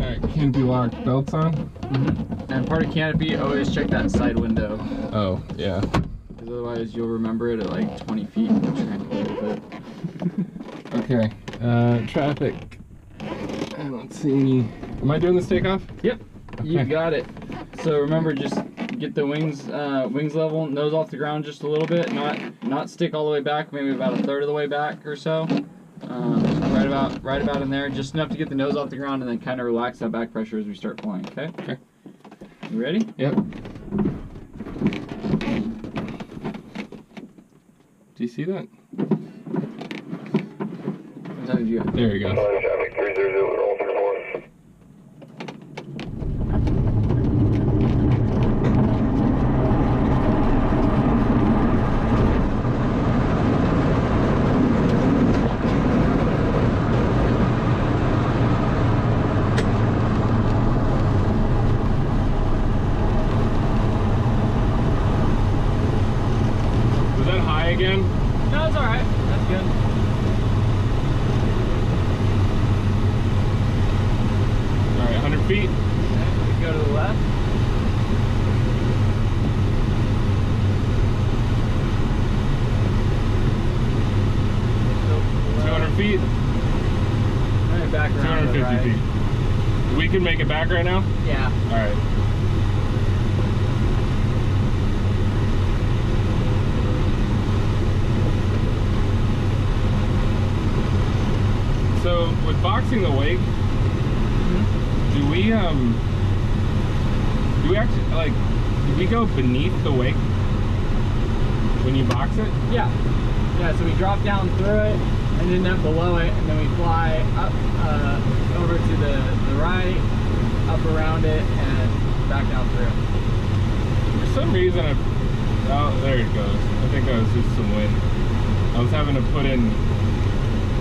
Alright, canopy lock, belts on. And part of canopy, always check that side window. Oh, yeah. Because otherwise you'll remember it at like 20 feet and try and play with it. Okay, traffic. I don't see any. Am I doing this takeoff? Yep, okay. You got it. So remember, just get the wings level, nose off the ground just a little bit, not stick all the way back, maybe about a third of the way back or so. Right about in there, just enough to get the nose off the ground, and then kind of relax that back pressure as we start flying. Okay. Okay. You ready? Yep. Do you see that? What time did you go? There you go. Traffic 300, roll 34. Was that high again? No, it's all right. That's good. All right, 100 feet. Okay, we go to the left. Go to the left. 200 feet. All right, back around to the 250 right. feet. We can make it back right now? Yeah. All right. So with boxing the wake, do we actually like, do we go beneath the wake when you box it? Yeah. Yeah, so we drop down through it and then below it, and then we fly up over to the right, up around it, and back down through it. For some reason, oh, there it goes. I think that was just some wind. I was having to put in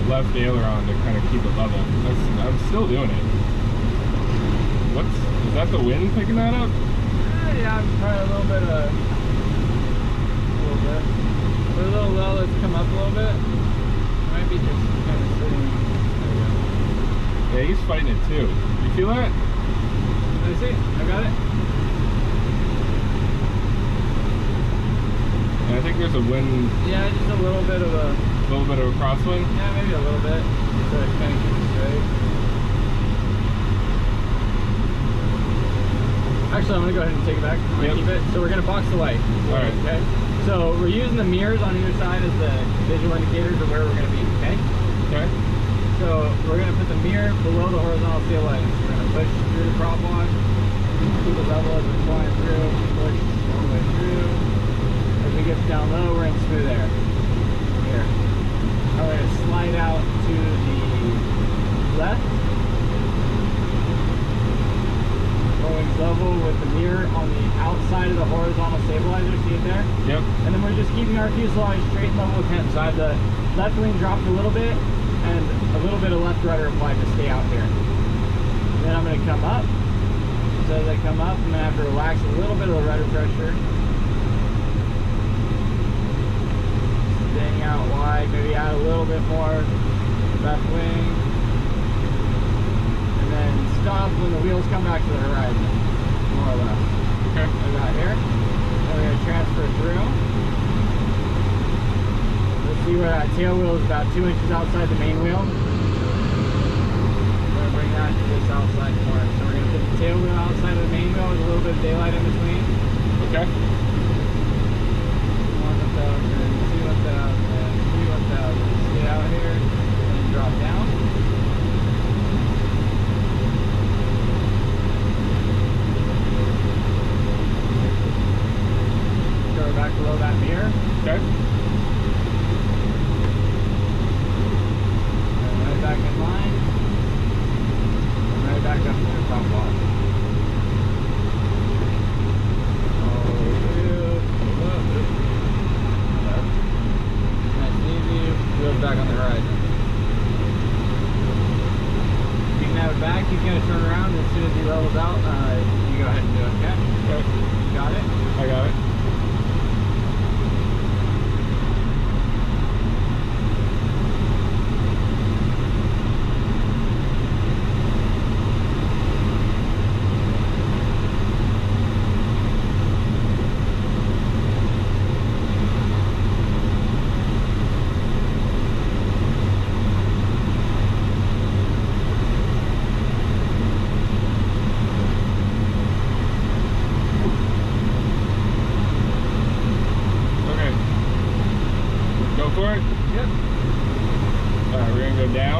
left aileron to kind of keep it level. I'm still doing it. Is that the wind picking that up? Yeah, probably a little bit. We're a little low. Let's come up a little bit. Might be just kind of sitting. There we go. Yeah, he's fighting it too. You feel that? Let me see. I got it. And I think there's a wind. Yeah, just a little bit of a crosswind. Yeah, maybe a little bit. So it kind of keeps it straight. Actually, I'm gonna go ahead and take it back. I'm gonna keep it. So we're gonna box the white. All right. Okay. So we're using the mirrors on either side as the visual indicators of where we're gonna be. Okay. Okay. So we're gonna put the mirror below the horizontal stabilizer. We're gonna push through the prop block, keep it level as we're flying through, push all the way through. As we get down low, we're in smooth air. Here. We're gonna slide out to the left. Wings level with the mirror on the outside of the horizontal stabilizer, see it there? Yep. And then we're just keeping our fuselage straight and level with him. So I have the left wing dropped a little bit and a little bit of left rudder applied to stay out here. And then I'm going to come up. So as I come up, I'm going to have to relax a little bit of the rudder pressure. Staying out wide, maybe add a little bit more left wing. And then stop when the wheels come back to the horizon, more or less. Okay. Like that here. Then we're going to transfer through. Let's see where that tail wheel is about 2 inches outside the main wheel. We're going to bring that to this outside corner. So we're going to put the tail wheel outside of the main wheel with a little bit of daylight in between. Okay. 1,000, 2,000, 3,000. Stay out here and drop down. Back below that mirror. Okay. And right back in line. And right back up to the top block. All the way through. Nice and easy. Wheels back on the horizon. You can have it back. He's going to turn around as soon as he levels out. You go ahead and do it. Okay? Okay. You got it? I got it.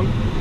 down.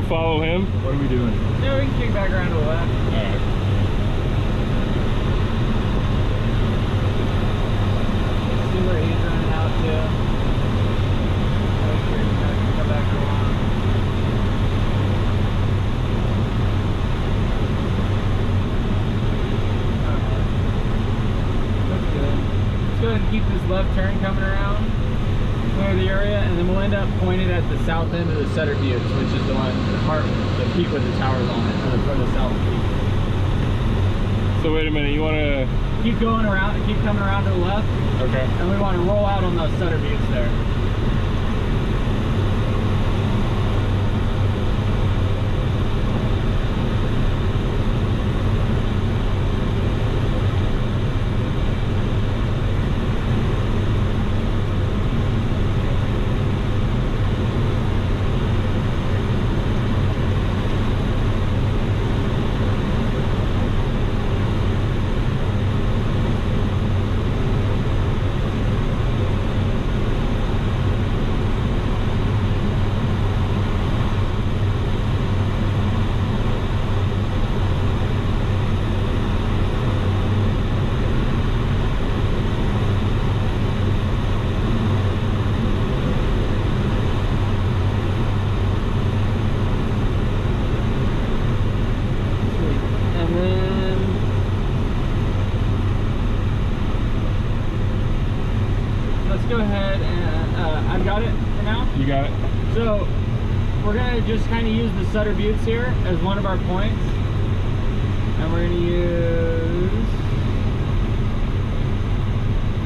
Follow him? What are we doing? Yeah, we can kick back around to the left. Alright. See where he's running out to. Make sure he's not gonna come back around. Okay. That's good. Let's go ahead and keep this left turn coming around. Clear the area, and then we'll end up pointed at the south end of the Sutter Buttes, which is the one, the peak with the towers on it, for the south peak. So wait a minute, you want to keep going around, keep coming around to the left. Okay. And we want to roll out on those Sutter Buttes there. Go ahead and I've got it for now. You got it. So we're gonna just kind of use the Sutter Buttes here as one of our points, and we're gonna use,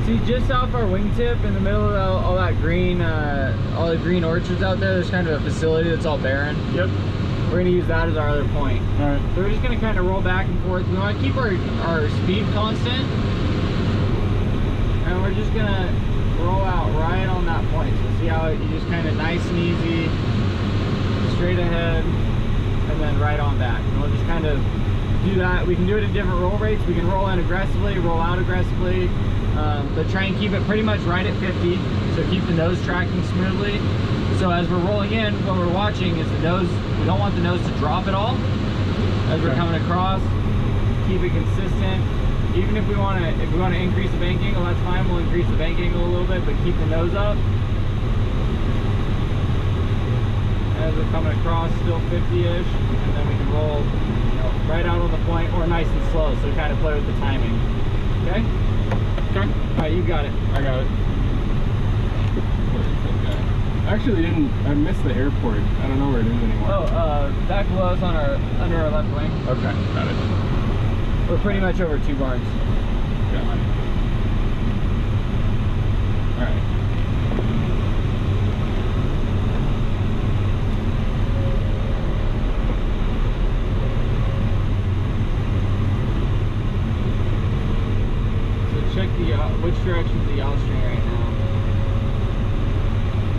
see, just off our wingtip in the middle of all that green, all the green orchards out there. There's kind of a facility that's all barren. Yep. We're gonna use that as our other point. All right. So we're just gonna kind of roll back and forth. We want to keep our speed constant. we're just gonna roll out right on that point. So see how you just kind of nice and easy, straight ahead, and then right on back. And we'll just kind of do that. We can do it at different roll rates. We can roll in aggressively, roll out aggressively, but try and keep it pretty much right at 50. So keep the nose tracking smoothly. So as we're rolling in, what we're watching is the nose. We don't want the nose to drop at all as we're coming across. Keep it consistent. Even if we want to increase the bank angle, that's fine. We'll increase the bank angle a little bit, but keep the nose up. As we're coming across, still 50-ish, and then we can roll, you know, right out on the point or nice and slow. So we kind of play with the timing. Okay. Okay. All right, you got it. I got it. Actually, I missed the airport. I don't know where it is anymore. Oh, back below us on under our left wing. Okay, got it. We're pretty much over 2 barns. Got it. All right. So check the which direction's the yaw string right now?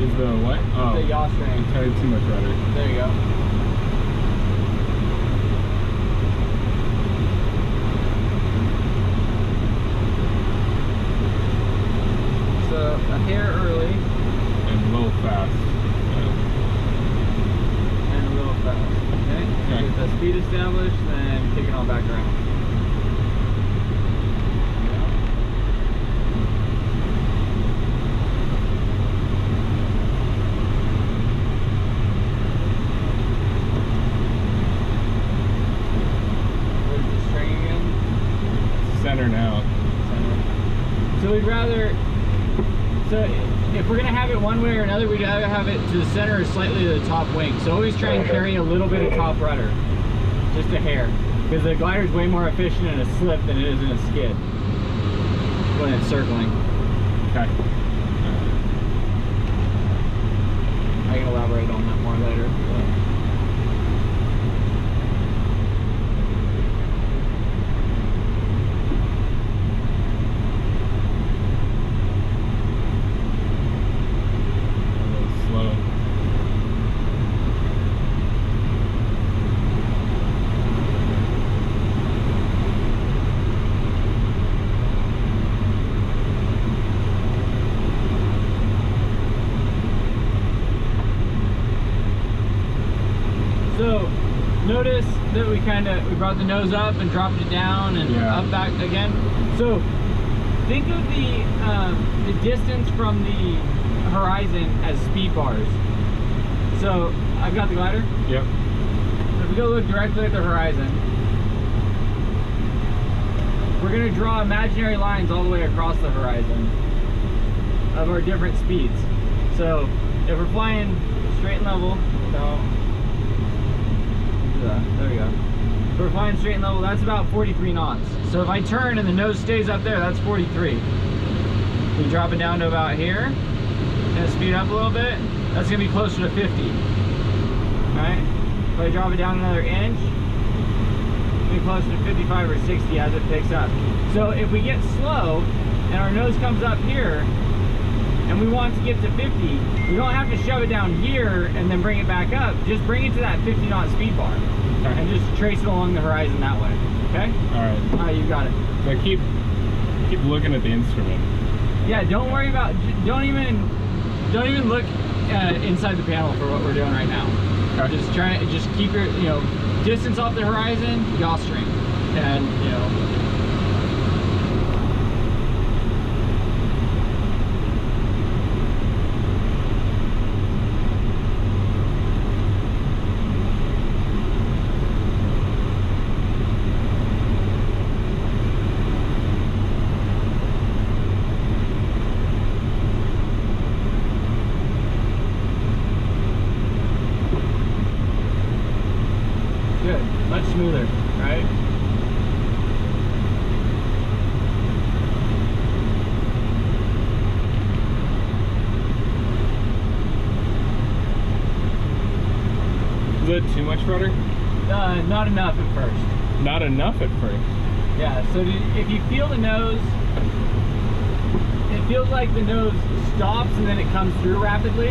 Is the what? Oh, The yaw string. carried too much rudder. There you go. So a hair early And a little fast. and a little fast. Okay. Okay. Get the speed established, then kick it on back around. Center now. So we'd rather, so if we're gonna have it one way or another, we'd either have it to the center or slightly to the top wing. So always try and carry a little bit of top rudder, just a hair, because the glider's way more efficient in a slip than it is in a skid when it's circling. Okay. I can elaborate on that more later. So notice that we brought the nose up and dropped it down and up back again. So think of the distance from the horizon as speed bars. So I've got the glider. Yep. So if we go look directly at the horizon, we're going to draw imaginary lines all the way across the horizon of our different speeds. So if we're flying straight and level, there we go. If we're flying straight and level, that's about 43 knots. So if I turn and the nose stays up there, that's 43. We drop it down to about here and speed up a little bit, that's going to be closer to 50. Alright? If I drop it down another inch, it'll be closer to 55 or 60 as it picks up. So if we get slow and our nose comes up here and we want to get to 50, we don't have to shove it down here and then bring it back up. Just bring it to that 50 knot speed bar. Okay. And just trace it along the horizon that way. Okay? Alright, you got it. So keep looking at the instrument. Yeah, don't worry about, don't even look inside the panel for what we're doing right now. Okay. Just keep your, distance off the horizon, yaw string. And, good, much smoother, right? Is it too much rudder? Not enough at first. Not enough at first. Yeah, so if you feel the nose, feels like the nose stops and then it comes through rapidly.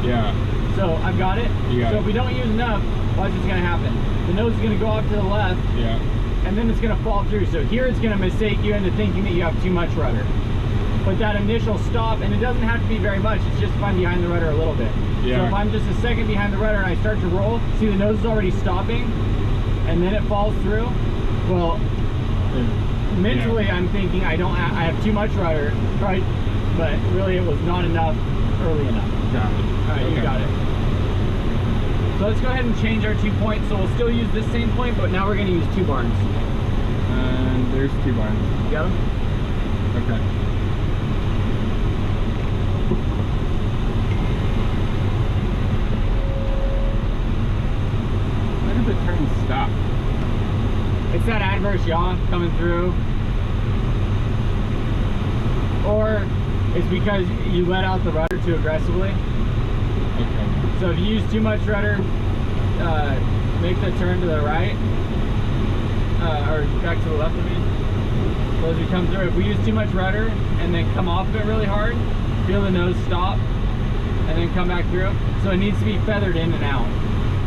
Yeah. So I've got it. You got so it. if we don't use enough, watch what's gonna happen. The nose is gonna go off to the left. Yeah. And then it's gonna fall through. So here it's gonna mistake you into thinking that you have too much rudder. But that initial stop, and it doesn't have to be very much, it's just if I'm behind the rudder a little bit. Yeah. So if I'm just a second behind the rudder and I start to roll, see the nose is already stopping, and then it falls through, well, mentally I'm thinking I have too much rudder, right? But really it was not enough early enough. Got it. All right, Okay. you got it. So let's go ahead and change our 2 points. So we'll still use this same point, but now we're gonna use 2 barns. And there's 2 barns. You got them? Okay. Why did the turn stop? It's that adverse yaw coming through. Or it's because you let out the rudder too aggressively. Okay. So if you use too much rudder, make the turn to the right, or back to the left, I mean. So as we come through, if we use too much rudder and then come off of it really hard, feel the nose stop, and then come back through. So it needs to be feathered in and out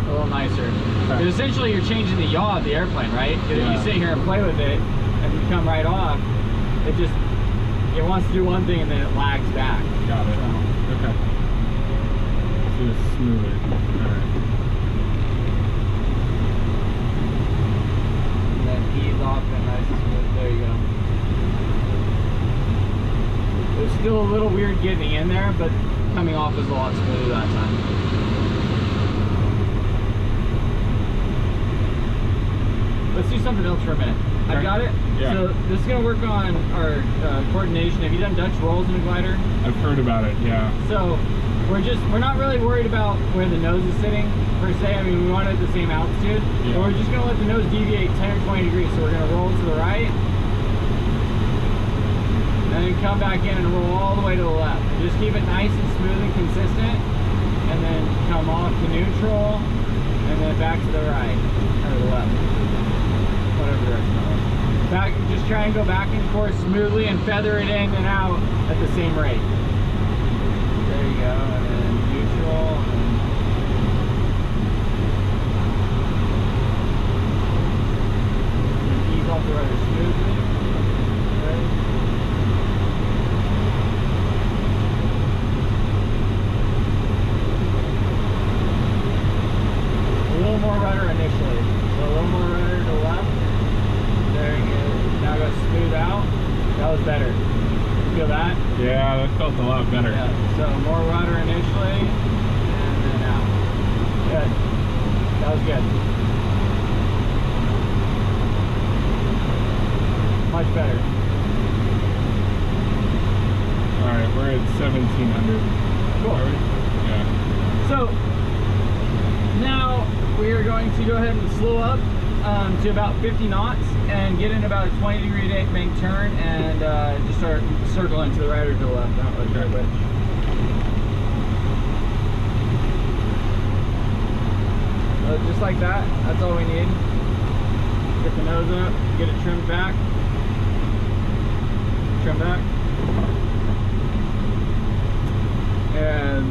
a little nicer. Because essentially you're changing the yaw of the airplane, right? Because if you sit here and play with it, and you come right off, it wants to do one thing and then it lags back. Got it. Okay. Let's do this smoother. Alright. And then ease off and nice and smooth. There you go. It was still a little weird getting in there, but coming off was a lot smoother that time. Let's do something else for a minute. Okay. I've got it. Yeah. So this is going to work on our coordination. Have you done Dutch rolls in a glider? I've heard about it, yeah. So we're not really worried about where the nose is sitting per se. I mean, we want it at the same altitude. Yeah. But we're just going to let the nose deviate 10 or 20 degrees. So we're going to roll to the right. And then come back in and roll all the way to the left. And just keep it nice and smooth and consistent. And then come off to neutral. And then back to the right. Or the left. Whatever direction. Back, just try and go back and forth smoothly and feather it in and out at the same rate. There you go. And then neutral. And ease off the rudder smoothly. Okay. A little more rudder initially. So a little more rudder to the left. There you go. Now go smooth out. That was better. Feel that? Yeah, that felt a lot better. Yeah. So more rudder initially, and then out. Good. That was good. Much better. All right, we're at 1700. Cool. Are we? Yeah. So now we are going to go ahead and slow up to about 50 knots and get in about a 20-degree bank turn and just start circling to the right or to the left. Not really sure which. So just like that. That's all we need. Get the nose up, get it trimmed back. Trim back. And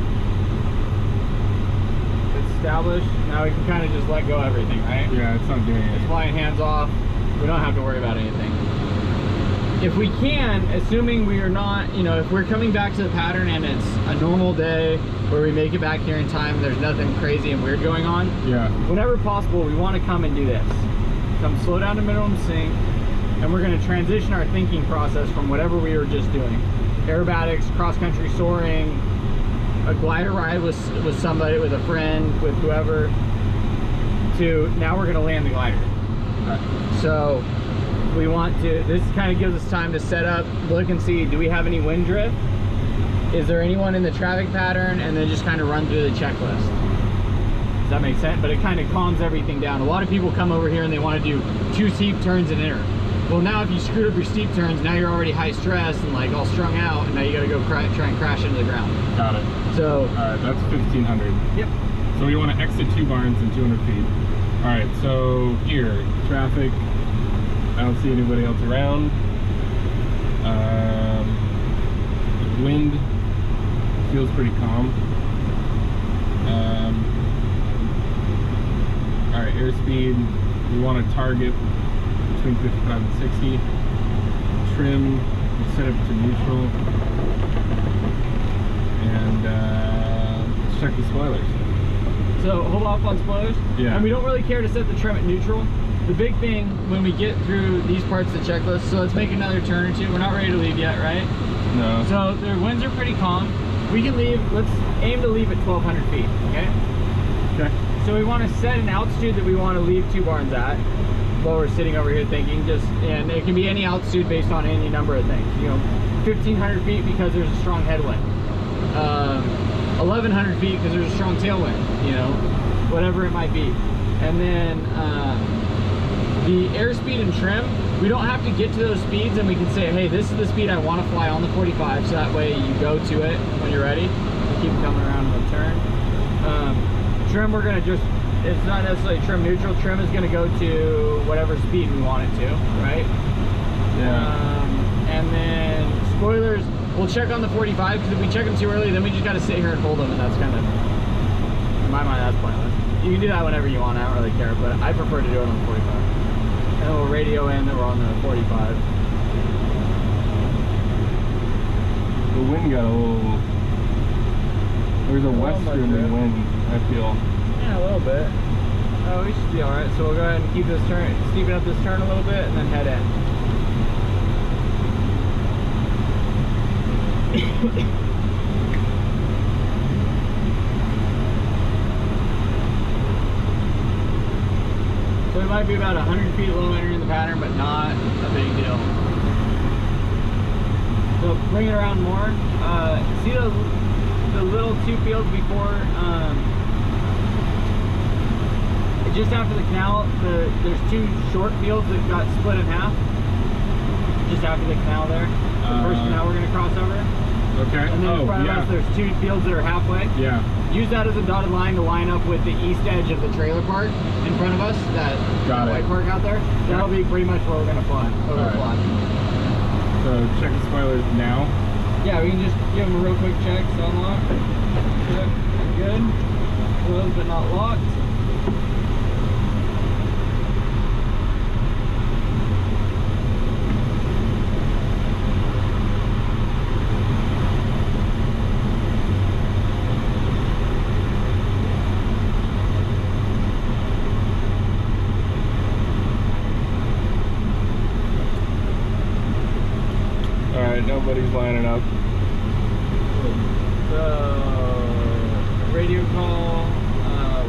established. Now we can kind of just let go of everything, right? Yeah, it's not doing it. Flying hands off. We don't have to worry about anything. If we can, assuming we are not, you know, if we're coming back to the pattern and it's a normal day where we make it back here in time, there's nothing crazy and weird going on. Yeah. Whenever possible, we want to come and do this. Come slow down to minimum sync, and we're going to transition our thinking process from whatever we were just doing. Aerobatics, cross-country soaring, a glider ride with somebody, with a friend, with whoever, to now we're going to land the glider. Right. So we want to, this kind of gives us time to set up, look and see, do we have any wind drift? Is there anyone in the traffic pattern? And then just kind of run through the checklist. Does that make sense? But it kind of calms everything down. A lot of people come over here and they want to do 2 steep turns and enter. Well, now if you screwed up your steep turns, now you're already high stress and like all strung out, and now you got to go try and crash into the ground. Got it. So, all right, that's 1500. Yep. So we want to exit 2 barns in 200 feet. All right, so here, traffic. I don't see anybody else around. pretty calm. All right, airspeed, we want to target between 55 and 60. Trim, we'll set it to neutral. And let's check the spoilers. So hold off on spoilers. Yeah. And we don't really care to set the trim at neutral. The big thing when we get through these parts of the checklist, so let's make another turn or two. We're not ready to leave yet, right? No. So the winds are pretty calm. We can leave, let's aim to leave at 1,200 feet, okay? Okay. So we want to set an altitude that we want to leave two barns at. While we're sitting over here thinking, and it can be any altitude based on any number of things. You know, 1,500 feet because there's a strong headwind. 1,100 feet because there's a strong tailwind, you know, whatever it might be. And then the airspeed and trim, we don't have to get to those speeds and we can say, hey, this is the speed I want to fly on the 45, so that way you go to it when you're ready. Keep coming around in the turn. Trim, we're going to just, it's not necessarily trim neutral. Trim is going to go to whatever speed we want it to, right? Yeah. And then spoilers, we'll check on the 45 because if we check them too early, then we just got to sit here and hold them, and that's kind of, in my mind, that's pointless. You can do that whenever you want. I don't really care, but I prefer to do it on the 45. And then we'll radio in that we're on the 45. The wind got a little. There's a westerly wind, I feel. Yeah, a little bit. Oh, we should be all right. So we'll go ahead and keep this turn, steepen up this turn a little bit, and then head in. So we might be about 100 feet low entering the pattern, but not a big deal. So bring it around more. See the little two fields before, just after the canal, there's two short fields that got split in half. Just after the canal there. The first canal we're going to cross over. Okay. And then in front of us, there's two fields that are halfway. Yeah. Use that as a dotted line to line up with the east edge of the trailer park in front of us, that white park out there. That'll be pretty much where we're going to fly. So check the spoilers now. Yeah, we can just give them a real quick check. So unlock. Check. Good. Closed but not locked. Nobody's lining up. So, radio call,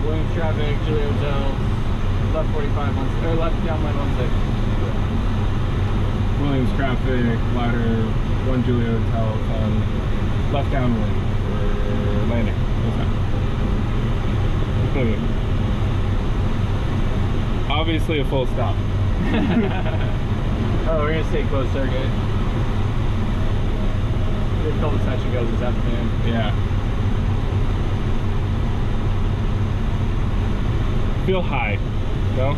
Williams traffic, Julia Hotel, left 45, or left downwind 16. Williams traffic, ladder, 1 Julia Hotel on left downwind for landing. What's that? Obviously a full stop. Oh, we're gonna stay closed circuit. The section goes this afternoon. Yeah. Feel high. No? No, I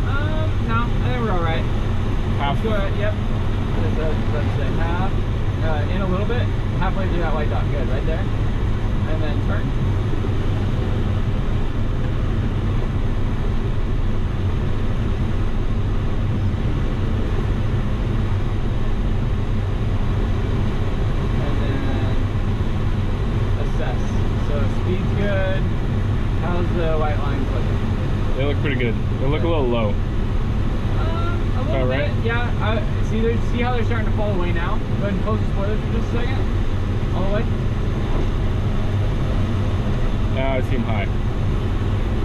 think we're all right. Half? Go ahead, yep. Let's say half. In a little bit. Halfway through that white dot. Good, right there. And then turn. Speed's good. How's the white lines looking? They look pretty good. They look a little low. A little bit, right? Yeah. See how they're starting to fall away now? Go ahead and close the spoilers for just a second. All the way. I seem high.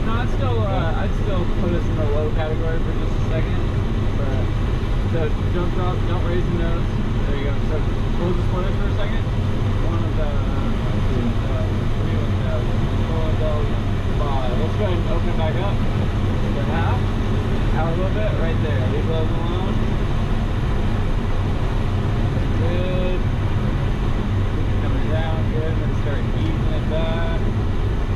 No, I'd still put us in the low category for just a second. So don't drop, don't raise the nose. There you go. So close the spoilers for a second. One of the. Let's go ahead and open it back up. For half. Out a little bit, right there. Leave those alone. Good. Coming down, good. And then start easing it back.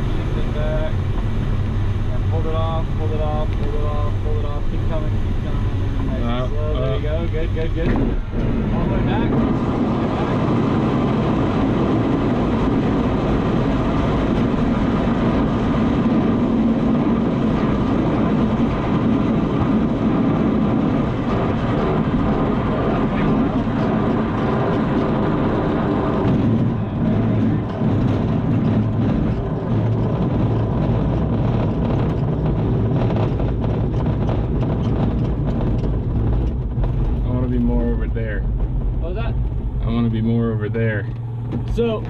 Easing it back. And hold it off, hold it off, hold it off, hold it off. Keep coming, keep coming. Nice and slow. There you go. Good, good, good. All the way back. All the way back. So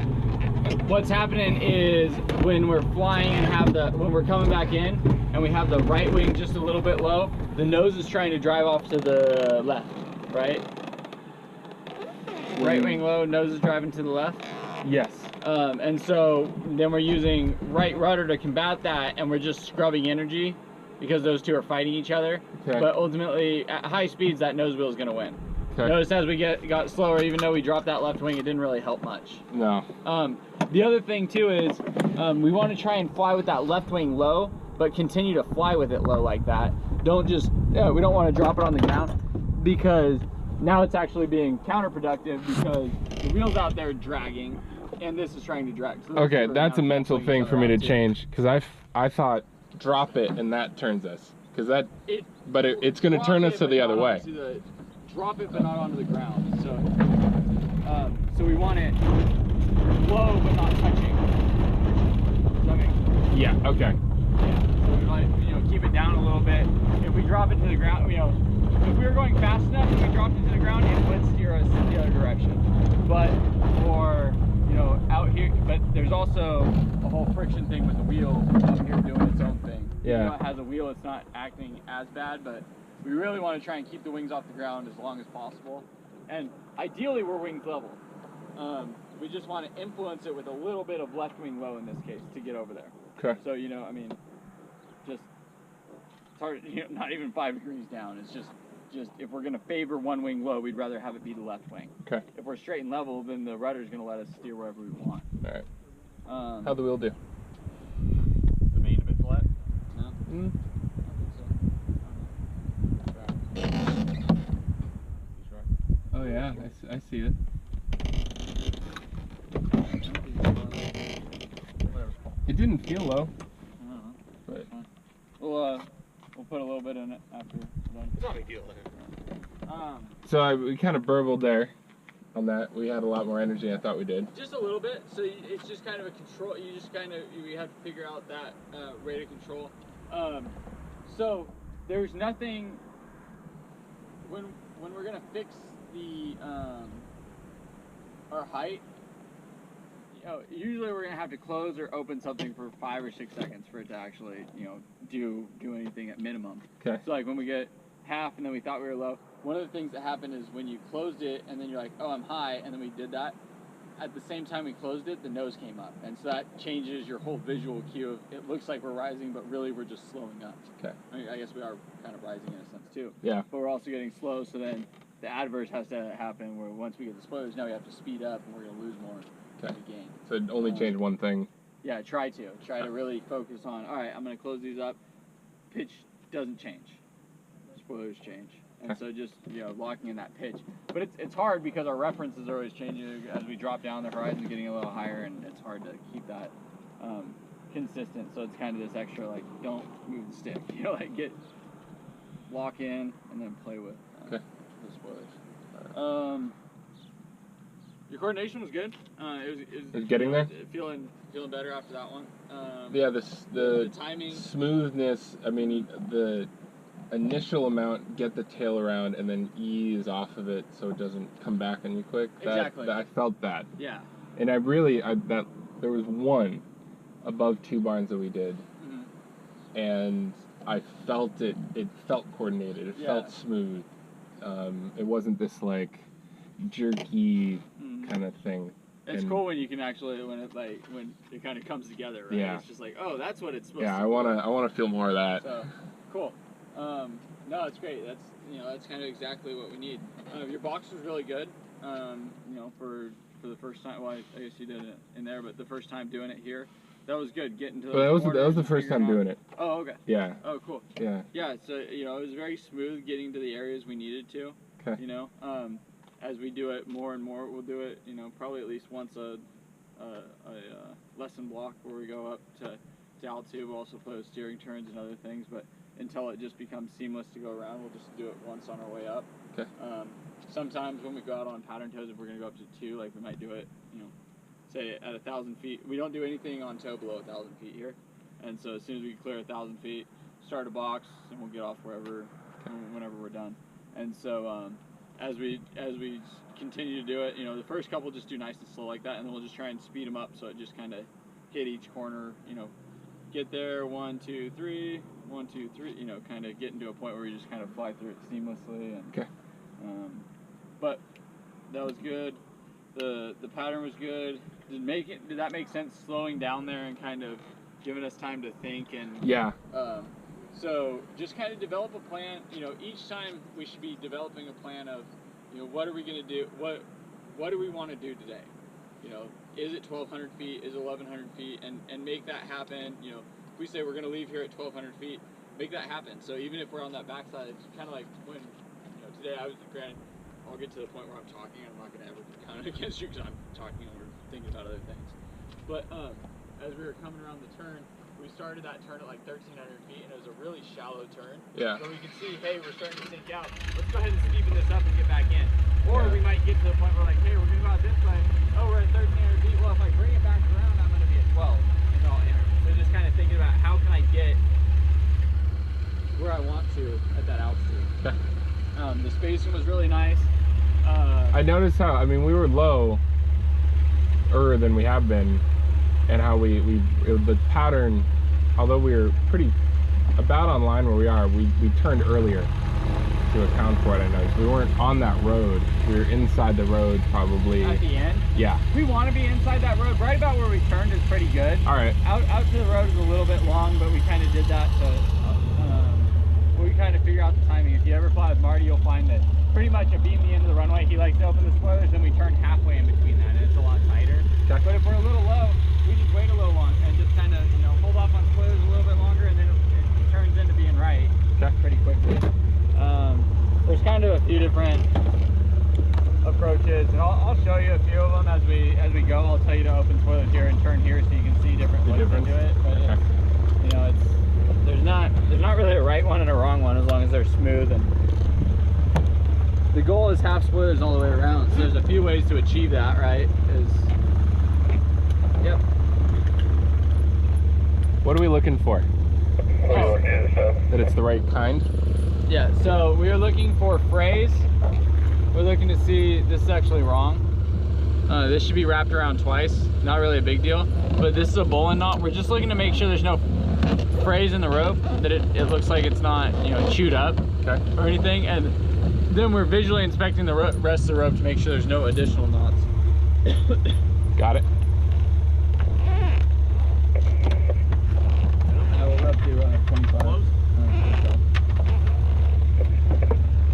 what's happening is when we're flying and when we're coming back in and we have the right wing just a little bit low, the nose is trying to drive off to the left, right? Right wing low, nose is driving to the left. Yes. And so then we're using right rudder to combat that, and we're just scrubbing energy because those two are fighting each other. Okay. But ultimately, at high speeds, that nose wheel is going to win. Okay. Notice as we got slower, even though we dropped that left wing, it didn't really help much. No. The other thing too is we want to try and fly with that left wing low, but continue to fly with it low like that. Don't just, we don't want to drop it on the ground, because now it's actually being counterproductive because the wheel's out there dragging and this is trying to drag. So okay, that's a mental thing for me to change, because I thought drop it and that turns us, because it's going to turn us to the other way. Drop it but not onto the ground. So we want it low but not touching. Does that make sense? Yeah. Okay. Yeah. So we want to keep it down a little bit. If we drop it to the ground, if we were going fast enough and we dropped it to the ground, it would steer us in the other direction. But for out here, but there's also a whole friction thing with the wheel up here doing its own thing. Yeah. It has a wheel, it's not acting as bad, but we really want to try and keep the wings off the ground as long as possible. And ideally we're wings level. We just want to influence it with a little bit of left wing low in this case to get over there. Okay. So, it's hard, not even 5 degrees down. It's just if we're going to favor one wing low, we'd rather have it be the left wing. Okay. If we're straight and level, then the rudder's going to let us steer wherever we want. All right. How'd the wheel do? The main a bit flat? No. Mm. Oh yeah, I see it. It didn't feel low. I don't know. But We'll put a little bit in it after we're done. It's not a big deal. So we kind of burbled there on that. We had a lot more energy than I thought we did. Just a little bit. So it's just kind of a control. You have to figure out that rate of control. So there's nothing when we're gonna fix the our height. Usually we're gonna have to close or open something for 5 or 6 seconds for it to actually, do anything at minimum. Okay. So like when we get half and then we thought we were low, one of the things that happened is when you closed it and then you're like, oh, I'm high, and then we did that. At the same time we closed it, the nose came up, and so that changes your whole visual cue of it looks like we're rising, but really we're just slowing up. Okay. I guess we are kind of rising in a sense too. Yeah. But we're also getting slow, so then the adverse has to happen where once we get the spoilers, now we have to speed up and we're going to lose more. Okay. Gain. So it only changed one thing. Yeah, try to really focus on, all right, I'm going to close these up. Pitch doesn't change. Spoilers change. And so just, locking in that pitch. But it's hard because our references are always changing. As we drop down, the horizon's getting a little higher, and it's hard to keep that consistent. So it's kind of this extra, don't move the stick. Lock in and then play with the spoilers. Your coordination was good. It was getting there. Feeling better after that one. Yeah, the timing, smoothness. I mean, the initial amount, get the tail around, and then ease off of it so it doesn't come back on you quick. Exactly. I felt that. Yeah. And there was one above 2 barns that we did, and I felt it. It felt coordinated. It felt smooth. It wasn't this jerky kind of thing. It's cool when you can actually when it kind of comes together, right? Yeah. It's just I that's what it's supposed to Yeah, be. I wanna feel more of that. So cool. No, it's great. That's kind of exactly what we need. Your box was really good. For the first time. Well, I guess you did it in there, but the first time doing it here, that was good. Getting to those that was the first time doing it. Oh, okay. Yeah. Oh, cool. Yeah. Yeah. So it was very smooth getting to the areas we needed to. Okay. As we do it more and more, we'll do it. Probably at least once a lesson block where we go up to altitude. We'll also play with steering turns and other things, but until it just becomes seamless to go around, we'll just do it once on our way up. Okay. Sometimes when we go out on pattern toes, if we're gonna go up to 2, we might do it, say at 1,000 feet. We don't do anything on toe below 1,000 feet here, and so as soon as we clear 1,000 feet, start a box, and we'll get off whenever we're done. And so as we continue to do it, you know, the first couple just do nice and slow like that, and then we'll just try and speed them up so it just kind of hit each corner, you know, get there, 1, 2, 3, 1, 2, 3, you know, kind of get into a point where you just kind of fly through it seamlessly. And, okay. But that was good. The pattern was good. Did that make sense slowing down there and kind of giving us time to think? And yeah. So just kind of develop a plan. You know, each time we should be developing a plan of, you know, what are we going to do? What do we want to do today? You know, is it 1,200 feet? Is it 1,100 feet? And make that happen. You know, if we say we're going to leave here at 1,200 feet, make that happen. So even if we're on that backside, it's kind of like when, you know, today I was, granted, I'll get to the point where I'm talking. I'm not going to ever count it against you because I'm talking and we're thinking about other things. But as we were coming around the turn, we started that turn at like 1,300 feet, and it was a really shallow turn. Yeah. So we could see, hey, we're starting to sink out. Let's go ahead and steepen this up and get back in. Or we might get to the point where like, hey, we're going to go out this way. Oh, we're at 1,300 feet. Well, if I bring it back around, I'm going to be at 12. And I'll enter. So just kind of thinking about how can I get where I want to at that altitude. Okay. The spacing was really nice. I noticed how, I mean, we were lower than we have been, and how the pattern, although we were pretty about on line where we are, we turned earlier to account for it. I noticed we weren't on that road. We were inside the road probably. At the end? Yeah. We want to be inside that road. Right about where we turned is pretty good. All right. Out to the road is a little bit long, but we kind of did that to, we kind of figure out the timing. If you ever fly with Marty, you'll find that pretty much a beam the end of the runway, he likes to open the spoilers, then we turn halfway in between that, and it's a lot tighter. Okay. But if we're a little low, we just wait a little long and just kind of, you know, hold off on spoilers a little bit longer, and then it turns into being right pretty quickly. There's kind of a few different approaches, and I'll show you a few of them as we go. I'll tell you to open spoilers here and turn here so you can see different ways to do it. But okay. You know, there's not really a right one and a wrong one as long as they're smooth. And the goal is half spoilers all the way around. So there's a few ways to achieve that, right? Yep. What are we looking for? That it's the right kind? Yeah, so we are looking for phrase. We're looking to see, this is actually wrong. This should be wrapped around twice. Not really a big deal, but this is a bowline knot. We're just looking to make sure there's no phrase in the rope, that it looks like it's not, you know, chewed up or anything. And then we're visually inspecting the rest of the rope to make sure there's no additional knots. Got it. I will go up to 25.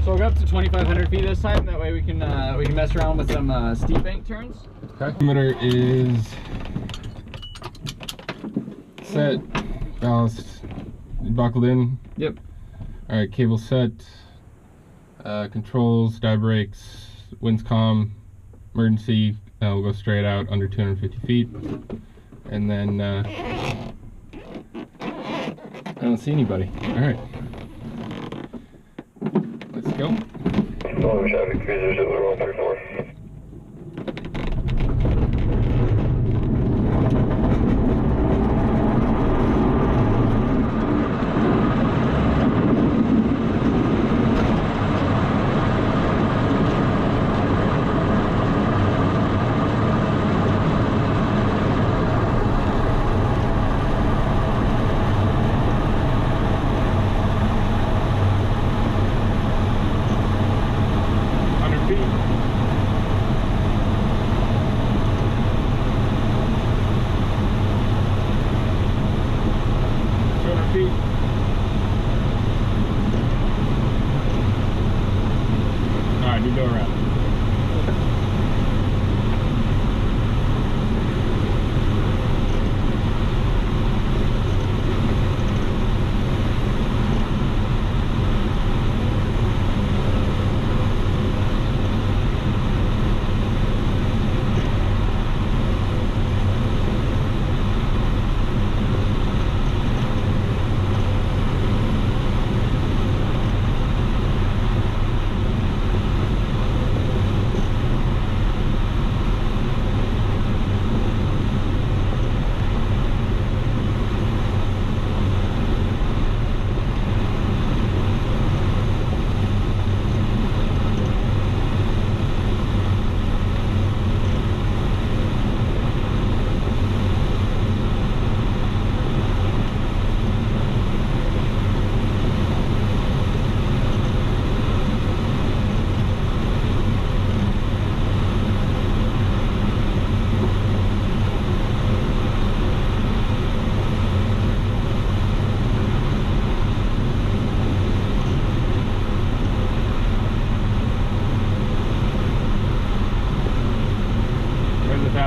So we'll go up to 2,500 feet this time. That way we can mess around with some steep bank turns. Okay. Thermometer is set, ballast buckled in. Yep. All right, cable set, controls, dive brakes, winds calm, emergency. We'll go straight out under 250 feet, and then I don't see anybody. All right, let's go. Traffic 300 feet.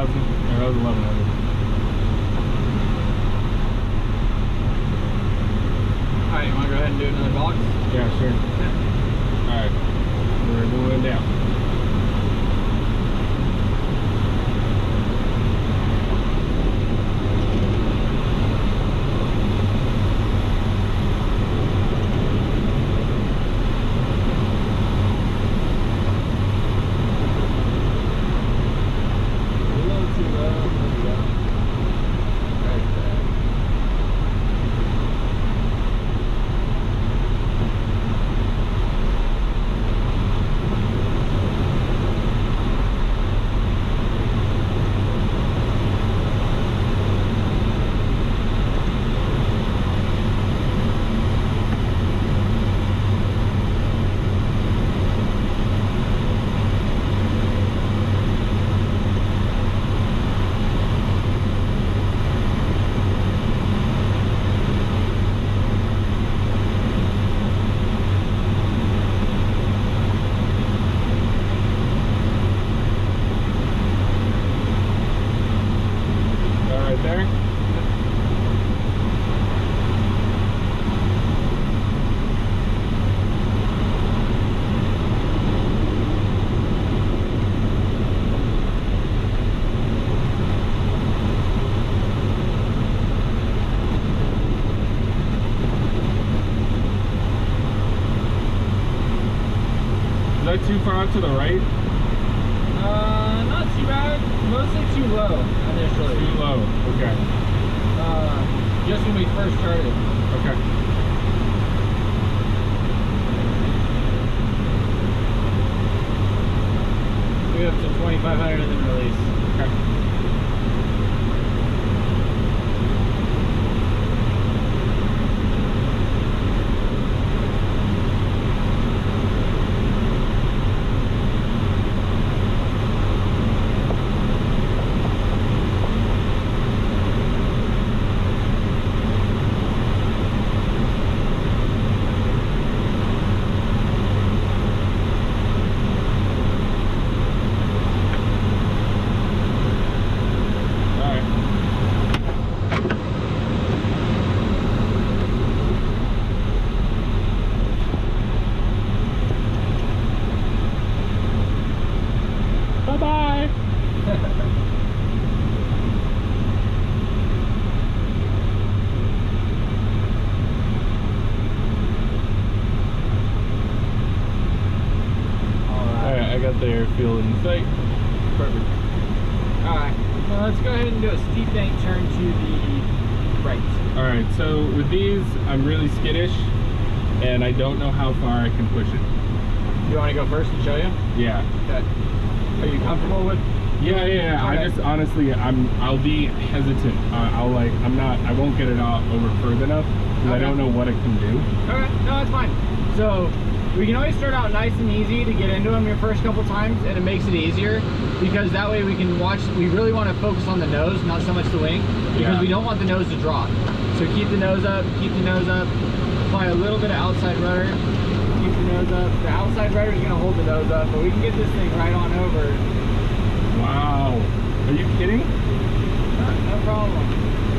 1000, or that was 1100. Alright, you want to go ahead and do another box? Yeah, sure. Yeah. Alright, we're moving down. Too far out to the right? Not too bad. Mostly too low initially. Too low, okay. Just when we first started. Okay. We have to 2500 and then release. Okay. The airfield in sight. Perfect. Alright, well let's go ahead and do a steep bank turn to the right. Alright, so with these, I'm really skittish and I don't know how far I can push it. You want to go first and show you? Yeah. Okay. Are you comfortable with? Yeah. Okay. I just honestly, I'll be hesitant. I won't get it out over further enough because I don't know what it can do. Okay, no, that's fine. So we can always start out nice and easy to get into them your first couple times, and it makes it easier because that way we can watch. We really want to focus on the nose, not so much the wing, because we don't want the nose to drop. So keep the nose up, apply a little bit of outside rudder, keep the nose up. The outside rudder is going to hold the nose up, but we can get this thing right on over. Wow, are you kidding? No problem.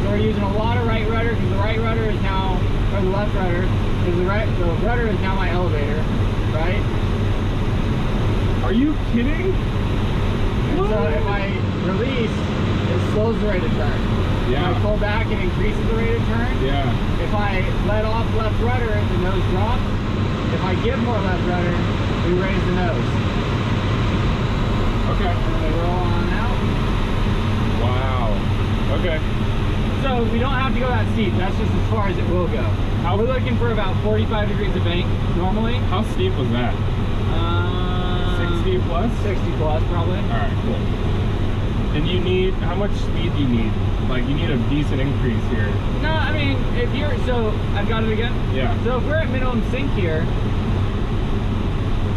So we're using a lot of right rudder because the right rudder is now, or the left rudder, because the rudder is now my elevator, right? Are you kidding? And so if I release, it slows the rate of turn. Yeah. If I pull back, it increases the rate of turn. Yeah. If I let off left rudder, the nose drops. If I give more left rudder, we raise the nose. Okay. And then we roll on out. Wow. Okay. So we don't have to go that steep. That's just as far as it will go. We're looking for about 45 degrees of bank normally. How steep was that? 60 plus? 60 plus probably. Alright, cool. And you need, how much speed do you need? Like, you need a decent increase here. No, I mean, if you're, so, I've got it again? Yeah. So if we're at minimum sync here,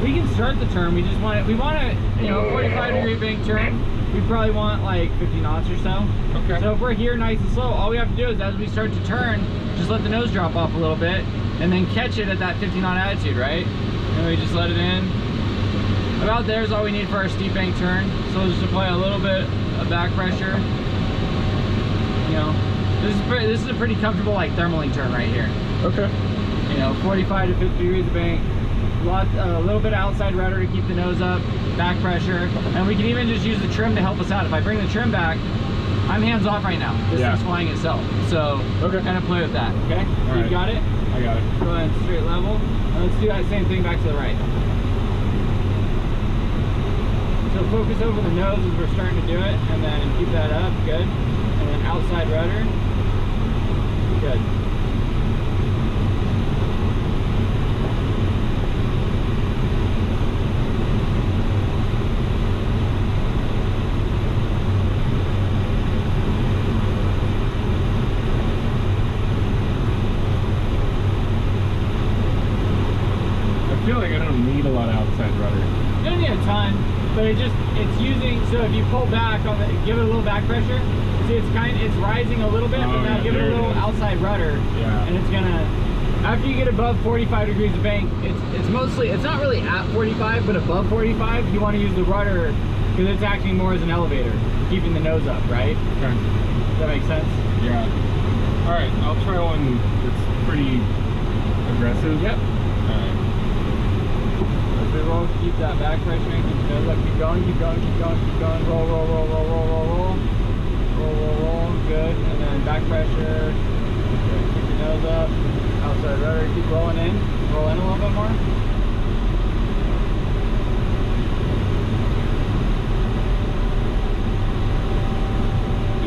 we can start the turn. We just want it, we want a, 45 degree bank turn. We probably want like 50 knots or so. Okay. So if we're here nice and slow, all we have to do is as we start to turn, just let the nose drop off a little bit and then catch it at that 50 knot attitude, right? And we just let it in. About there is all we need for our steep bank turn. So we'll just apply a little bit of back pressure. You know, this is a pretty comfortable like thermaling turn right here. Okay. You know, 45 to 50 degrees of bank. A little bit of outside rudder to keep the nose up, back pressure, and we can even just use the trim to help us out. If I bring the trim back, I'm hands off right now. This thing's flying itself, so kind of play with that. Okay, you got it. I got it. Go ahead, straight level. And let's do that same thing back to the right. So focus over the nose as we're starting to do it, and then keep that up. Good. And then outside rudder. Good. I feel like I don't need a lot of outside rudder. You don't need a ton, but it's using, so if you pull back on the, give it a little back pressure, see it's rising a little bit, but now give it a little outside rudder, and it's gonna, after you get above 45 degrees of bank, it's mostly, it's not really at 45, but above 45, you want to use the rudder, because it's acting more as an elevator, keeping the nose up, right? Okay. Does that make sense? Yeah. Alright, I'll try one that's pretty aggressive. Yep. Alright. Roll, keep that back pressure in, keep the nose up, keep going, keep going, keep going, keep going, roll, roll, roll, roll, roll, roll, roll, roll, roll, roll, good, and then back pressure, good. Keep your nose up, outside rudder, keep rolling in a little bit more.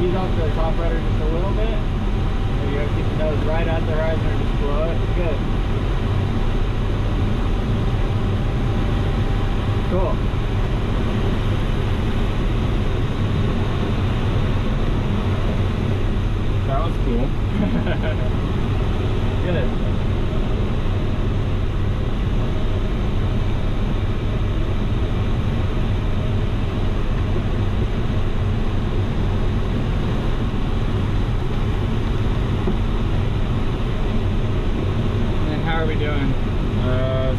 Ease off the top rudder just a little bit, there you go, keep the nose right at the horizon or just blow it, good. Cool. That was cool. Good. And then how are we doing?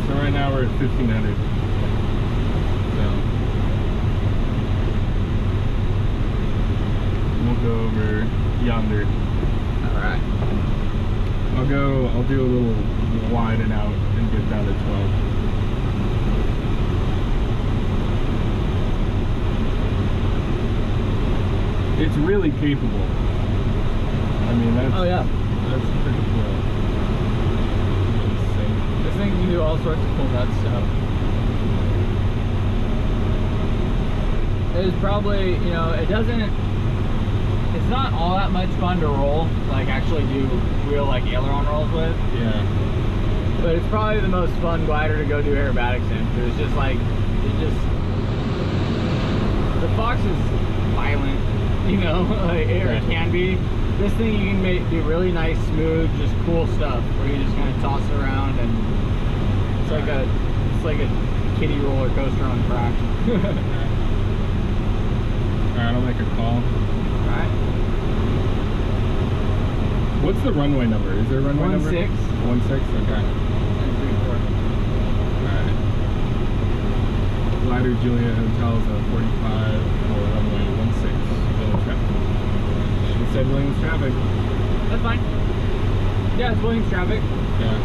So right now we're at 1500. Go over yonder. Alright. I'll do a little widen out and get down to 12. It's really capable. I mean, that's that's pretty cool. This thing can do all sorts of cool nut stuff. It's probably, you know, it's not all that much fun to roll, like actually do real like aileron rolls with. Yeah. But it's probably the most fun glider to go do aerobatics in. It's just like, the Fox is violent, you know, like, it can be. This thing you can do really nice, smooth, just cool stuff where you just kind of toss it around and it's like a kiddie roller coaster on crack. Alright, I'll make a call. Alright. What's the runway number? Is there a runway number? 16. 16? Okay. Alright. Glider Juliet Hotels at 45 for runway 16. Williams traffic. She said Williams traffic. That's fine. Yeah, it's Williams traffic. Yeah.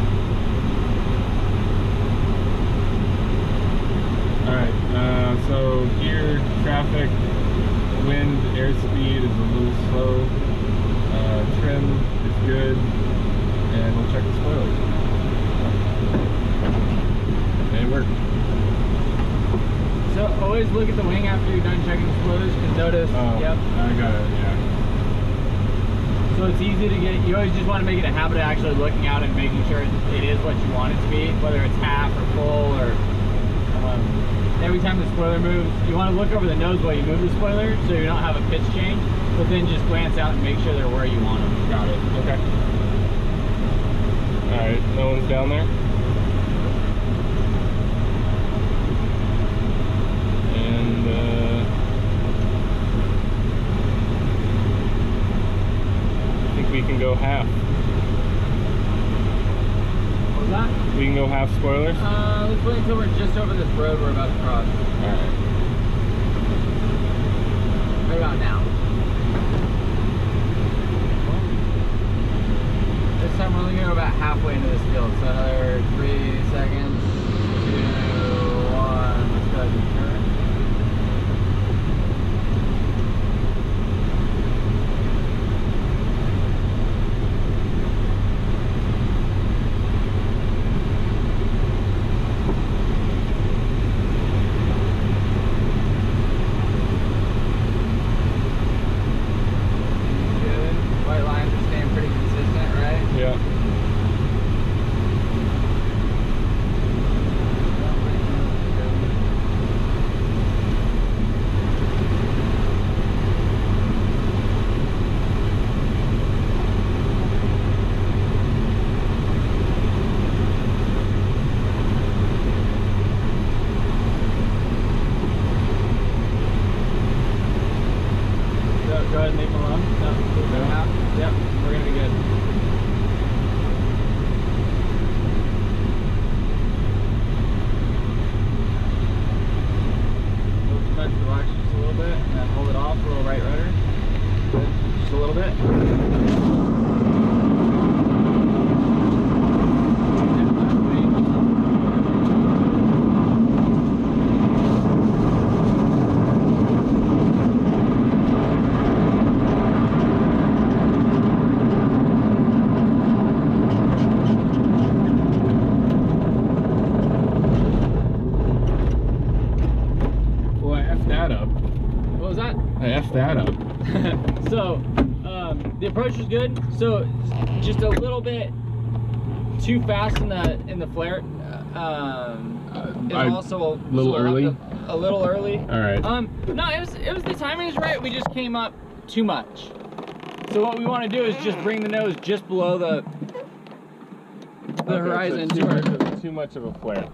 Alright, so here, traffic, wind, airspeed is a little slow. Trim is good, and we'll check the spoilers. They work. So always look at the wing after you're done checking the spoilers, because notice, yep. I got it, yeah. So it's easy to get, you always just want to make it a habit of actually looking out and making sure it is what you want it to be, whether it's half or full or every time the spoiler moves, you want to look over the nose while you move the spoiler so you don't have a pitch change, but then just glance out and make sure they're where you want them. Got it. Okay. Alright, no one's down there? And I think we can go half. What was that? We can go half spoilers? Let's wait until we're just over this road we're about to cross. Alright. Right about now. This time we're only going to go about halfway into this field, so another 3 seconds, 2, 1, let's go ahead and turn. That up. So the approach was good. So just a little bit too fast in the flare. Also a little early. A little early. All right. No, it was the timing was right. We just came up too much. So what we want to do is just bring the nose just below the horizon. So too much of a flare.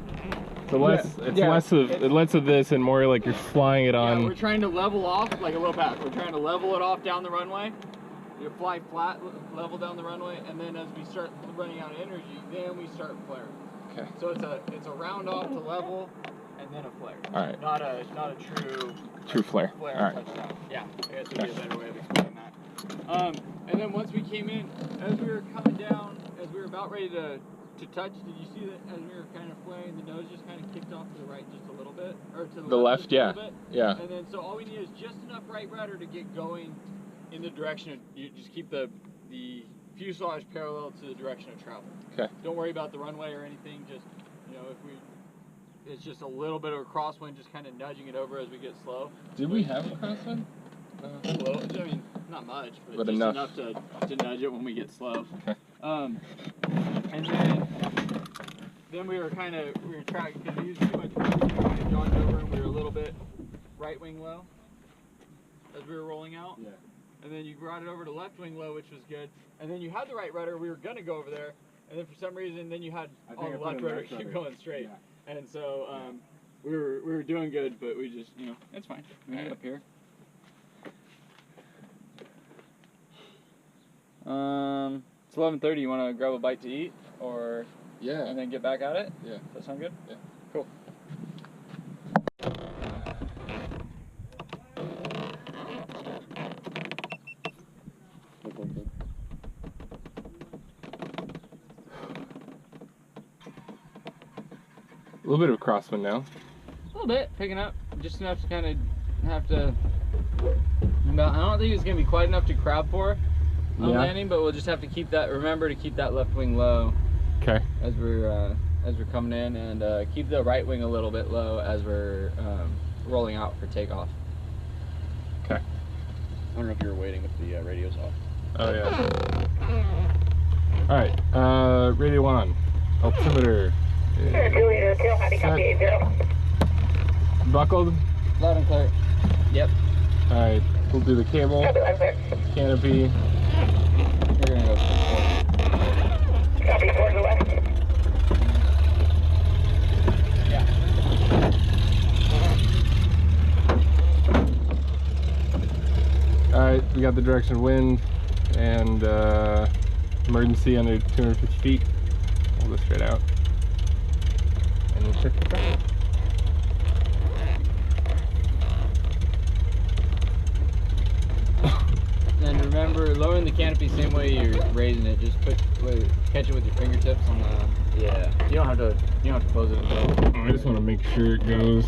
So less of this and more like you're flying it on. Yeah, we're trying to level off, like a little back. We're trying to level it off down the runway. You fly flat, level down the runway, and then as we start running out of energy, then we start flaring. Okay. So it's a round off to level, and then a flare. All right. Not a true flare. All right. Touchdown. Yeah. I guess would be a better way of explaining that. And then once we came in, as we were coming down, as we were about ready to touch, did you see that as we were kind of flaring, the nose just kind of kicked off to the right just a little bit? Or to the left just a little bit? Yeah. And then, so all we need is just enough right rudder to get going in the direction of, you just keep the fuselage parallel to the direction of travel. Okay. Don't worry about the runway or anything, just, it's just a little bit of a crosswind, just kind of nudging it over as we get slow. Did we have a crosswind? A little, I mean, not much, but just enough to nudge it when we get slow. Okay. And then we were tracking because we used too much wind, we kind of jogged over and we were a little bit right wing low as we were rolling out. Yeah. And then you brought it over to left wing low, which was good. And then you had the right rudder, we were gonna go over there, and then for some reason then you had on the left rudder keep going straight. Yeah. And so we were doing good, but we just, it's fine. We get up here. It's 11:30. You want to grab a bite to eat, or and then get back at it? Yeah. Does that sound good? Yeah. Cool. A little bit of a crosswind now. A little bit, picking up, just enough to kind of have to. I don't think it's gonna be quite enough to crowd for on landing, but we'll just have to keep that. Remember to keep that left wing low. Okay. As we're coming in, and keep the right wing a little bit low as we're rolling out for takeoff. Okay. I don't know if you were waiting with the radios off. Oh yeah. All right. Radio on. Altimeter. Juliet Hotel, how do you copy 80? Buckled. Loud and clear. Yep. All right. We'll do the cable. Copy, left there. Canopy. We're gonna go. Copy, towards the left. Yeah. All right. We got the direction of wind and emergency under 250 feet. We'll go straight out. And we'll check the traffic. And remember, lowering the canopy same way you're raising it. Just catch it with your fingertips on the. Yeah. You don't have to close it until. I just want to make sure it goes.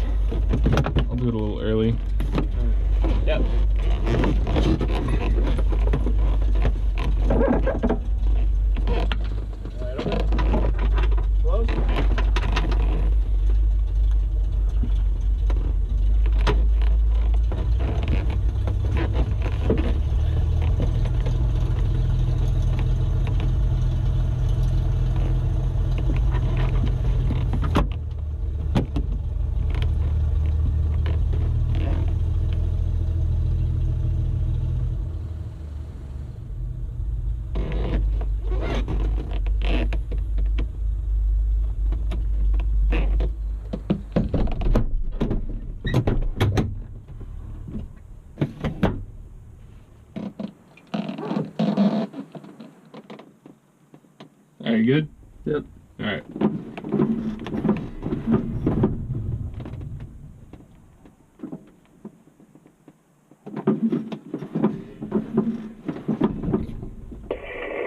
I'll do it a little early. Yep. Right over. Close. Are you good? Yep. All right.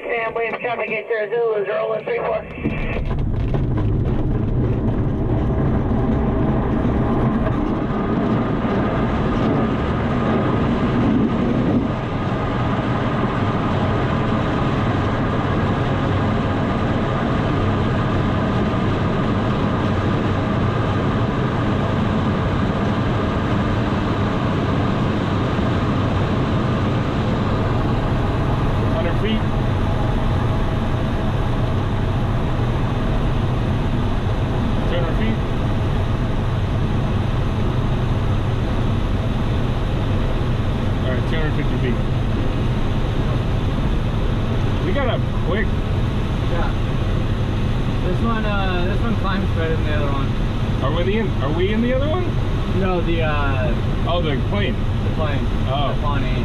And Williams traffic 80 Zulu 0134. We got up quick. Yeah. This one climbs better than the other one. Are we in the other one? No, the Oh, the plane. the plane. Oh. The Pawnee.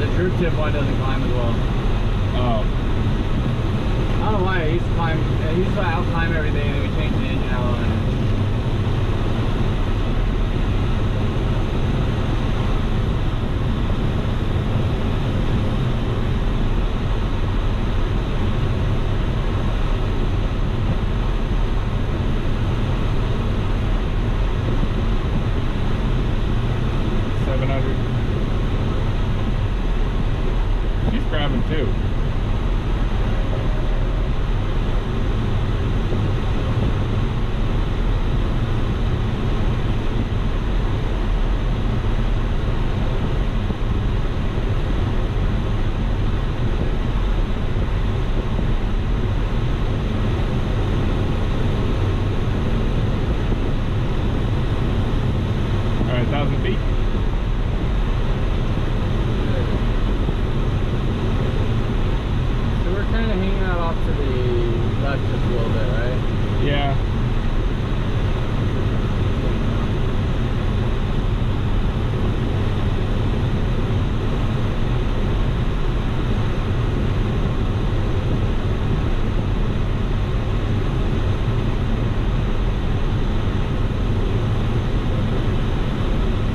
The troop tip one doesn't climb as well. Oh. I don't know why. I used to out climb everything, and then we changed the engine out on it. Too. All right, 1,000 feet. Kind of hanging out off to the left just a little bit, right? Yeah.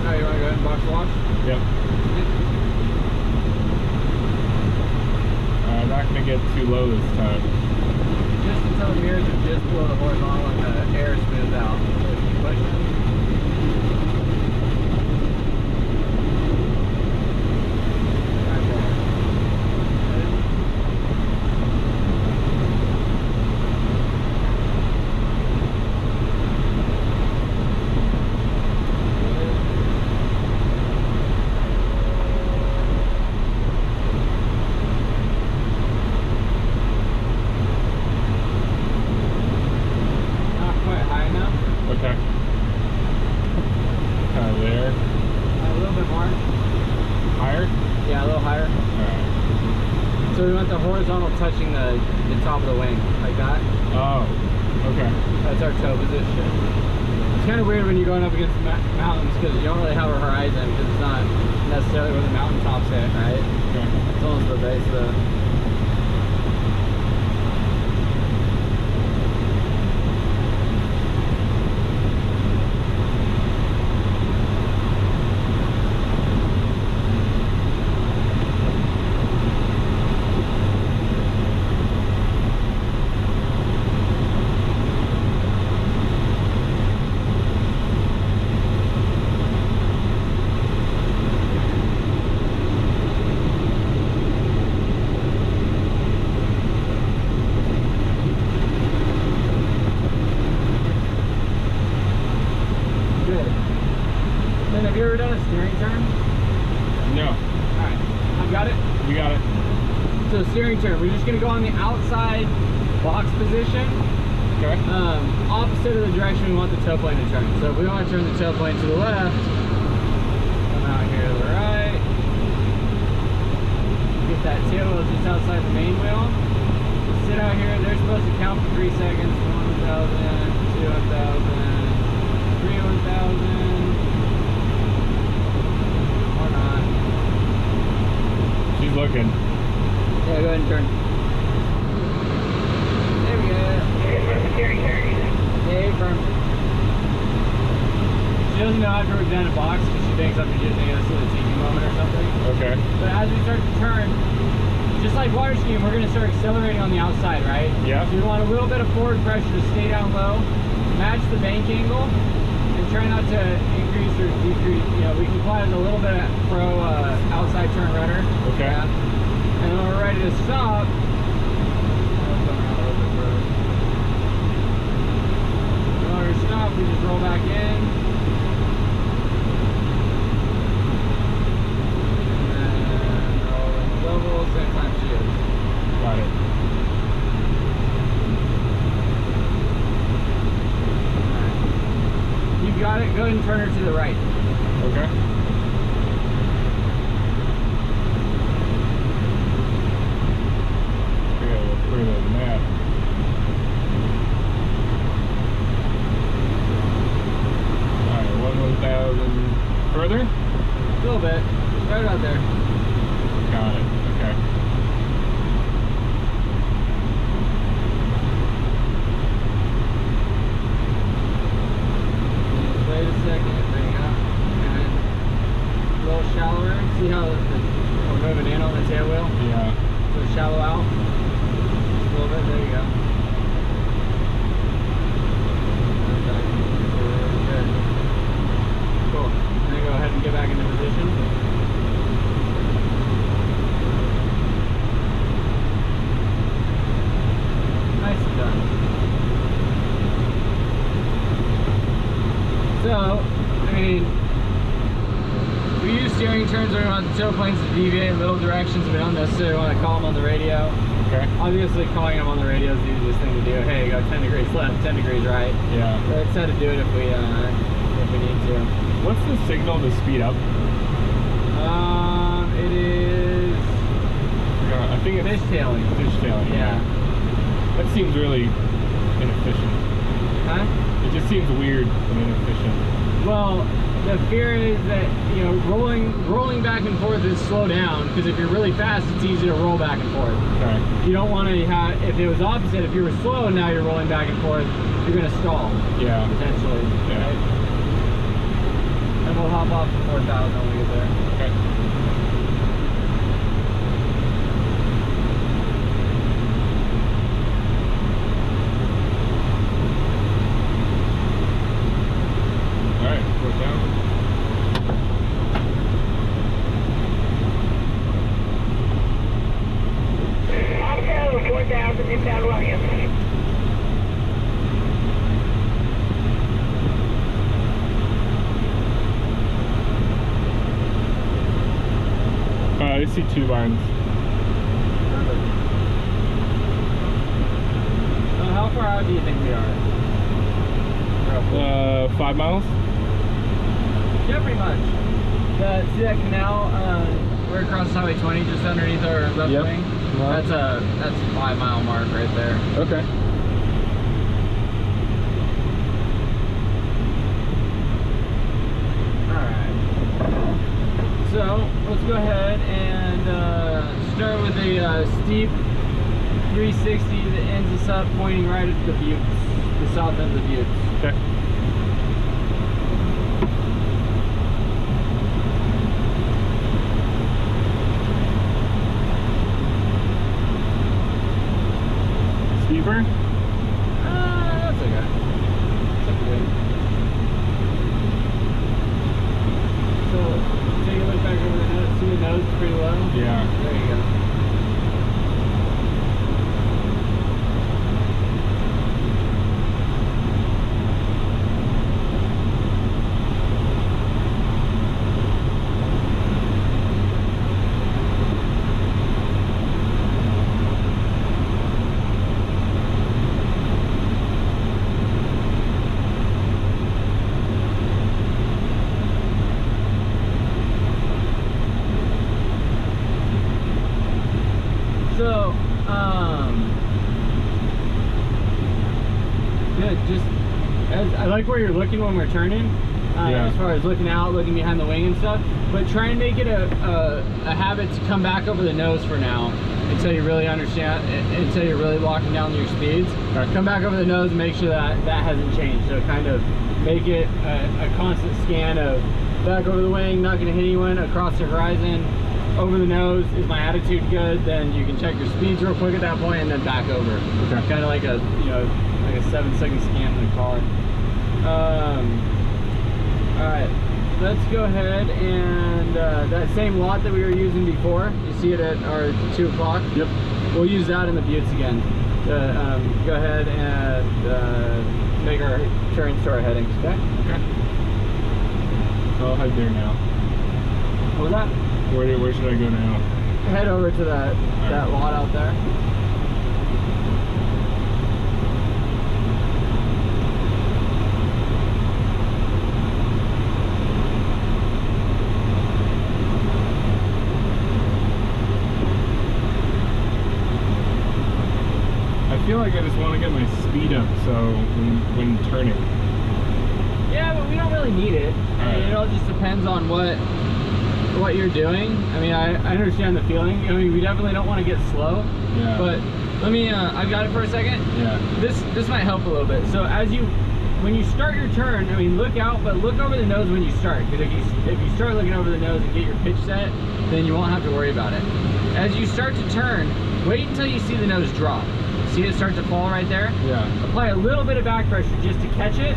Oh, you want to go ahead and box launch? Yep. I'm not going to get too low this time. Just until the mirrors are just below the horizontal and the air smooths out. So keep pushing. Okay. Kind of there. A little bit more. Higher? Yeah, a little higher. Alright. So we want the horizontal touching the top of the wing, like that. Oh, okay. That's our toe position. It's kind of weird when you're going up against mountains because you don't really have a horizon because it's not necessarily where the mountain tops hit, right? Okay. It's almost the base of the... You got it. So steering turn, we're just gonna go on the outside box position. Okay. Opposite of the direction we want the tail plane to turn. So if we want to turn the tail plane to the left, come out here to the right. Get that tail wheel just outside the main wheel. Sit out here, they're supposed to count for 3 seconds. 1,000, 2,000, 3,000. Or not. She's looking. Yeah, go ahead and turn. There we go. Hey, firm. She doesn't know after we've done a box because she thinks I'm using it as a teaching moment or something. Okay. But as we start to turn, just like water skiing, we're going to start accelerating on the outside, right? Yeah. So we want a little bit of forward pressure to stay down low, match the bank angle, and try not to increase or decrease. You know, we can apply a little bit of pro outside turn rudder. Okay. Yeah. And when we're ready to stop, stop, we just roll back in. And then roll in level, same time she is. Got it. Alright. You've got it, go ahead and turn her to the right. Okay. Okay, we'll put it on the map. Alright, 1,000 further? A little bit, right out there. Got it, okay. Wait a second, bring it up. And a little shallower. See how we're moving in on the tail wheel? Yeah. So shallow out. Just a little bit, there you go. Good. Cool. And then go ahead and get back into position. Nicely done. So, I mean, we use steering turns where we want the tail planes to deviate in little directions. We don't necessarily want to call them on the radio. Okay. Obviously, calling them on the radio is the easiest thing to do. Hey, you go 10 degrees left, 10 degrees right. Yeah. But it's how to do it if we need to. What's the signal to speed up? It is I think it's fishtailing. Fishtailing, Yeah. That seems really inefficient. Huh? It just seems weird and inefficient. Well, the fear is that, you know, rolling back and forth is slow down, because if you're really fast, it's easy to roll back and forth. Okay. You don't want to have, if it was opposite, if you were slow and now you're rolling back and forth, you're going to stall. Yeah. Potentially. Yeah. Right? And we'll hop off to 4,000 when we get there. Okay. Alright, 4,000. Also 4,000 inbound Williams. I see 2 barns. So how far out do you think we are? Roughly. 5 miles? Yeah, pretty much. See that canal right across Highway 20, just underneath our left Yep. wing? Wow. That's a 5-mile mark right there. Okay. Alright. So, let's go ahead and start with a steep 360 that ends us up pointing right at the buttes, the south end of the buttes. Okay. Steeper? That's okay. That's good. So, take a look back over the nose. See the nose is pretty low? Yeah. There you go. just I like where you're looking when we're turning, as far as looking out, looking behind the wing and stuff. But try and make it a habit to come back over the nose for now until you really understand, until you're really locking down your speeds. Come back over the nose and make sure that that hasn't changed. So kind of make it a constant scan of back over the wing, not going to hit anyone, across the horizon, over the nose. Is my attitude good? Then you can check your speeds real quick at that point and then back over. Okay. Kind of like a, you know, like a 7-second scan in the car. All right, let's go ahead and that same lot that we were using before, you see it at our 2 o'clock? Yep. We'll use that in the buttes again to go ahead and make our turns to our headings, okay? Okay. So I'll head there now. What was that? Where should I go now? Head over to that lot out there. I feel like I just want to get my speed up, so when turning. Yeah, but we don't really need it. I mean, it all just depends on what you're doing. I mean, I understand the feeling. I mean, we definitely don't want to get slow. Yeah. But let me, I've got it for a second. Yeah. This might help a little bit. So when you start your turn, I mean, look out, but look over the nose when you start. Because if you start looking over the nose and get your pitch set, then you won't have to worry about it. As you start to turn, wait until you see the nose drop. See it start to fall right there? Yeah. Apply a little bit of back pressure just to catch it,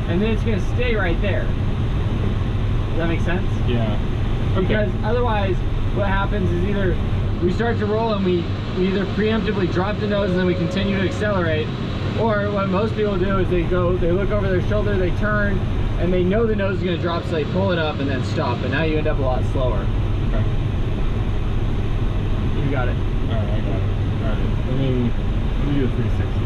and then it's going to stay right there. Does that make sense? Yeah. Okay. Because otherwise, what happens is either we start to roll and we either preemptively drop the nose and then we continue to accelerate, or what most people do is they look over their shoulder, they turn, and they know the nose is going to drop, so they pull it up and then stop, and now you end up a lot slower. Okay. You got it. All right, I got it. All right. Let me do a 360.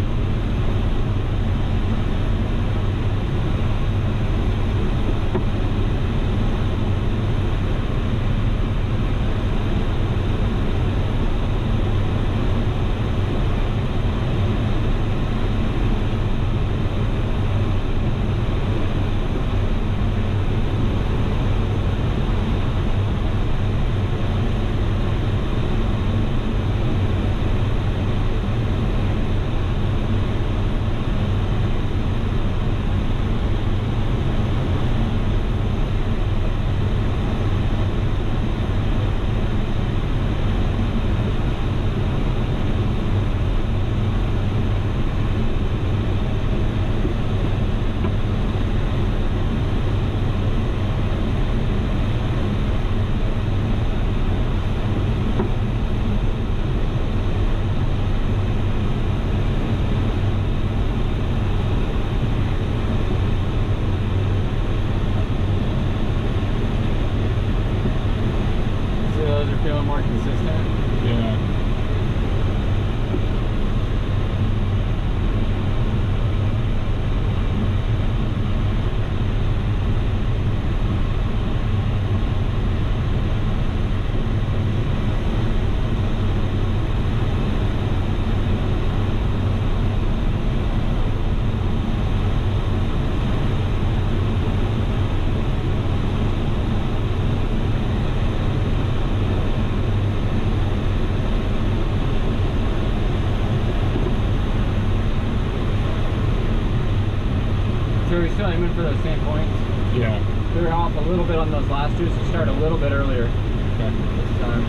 So we're still aiming for those same points? Yeah. We were off a little bit on those last two, so start a little bit earlier. Okay. This time.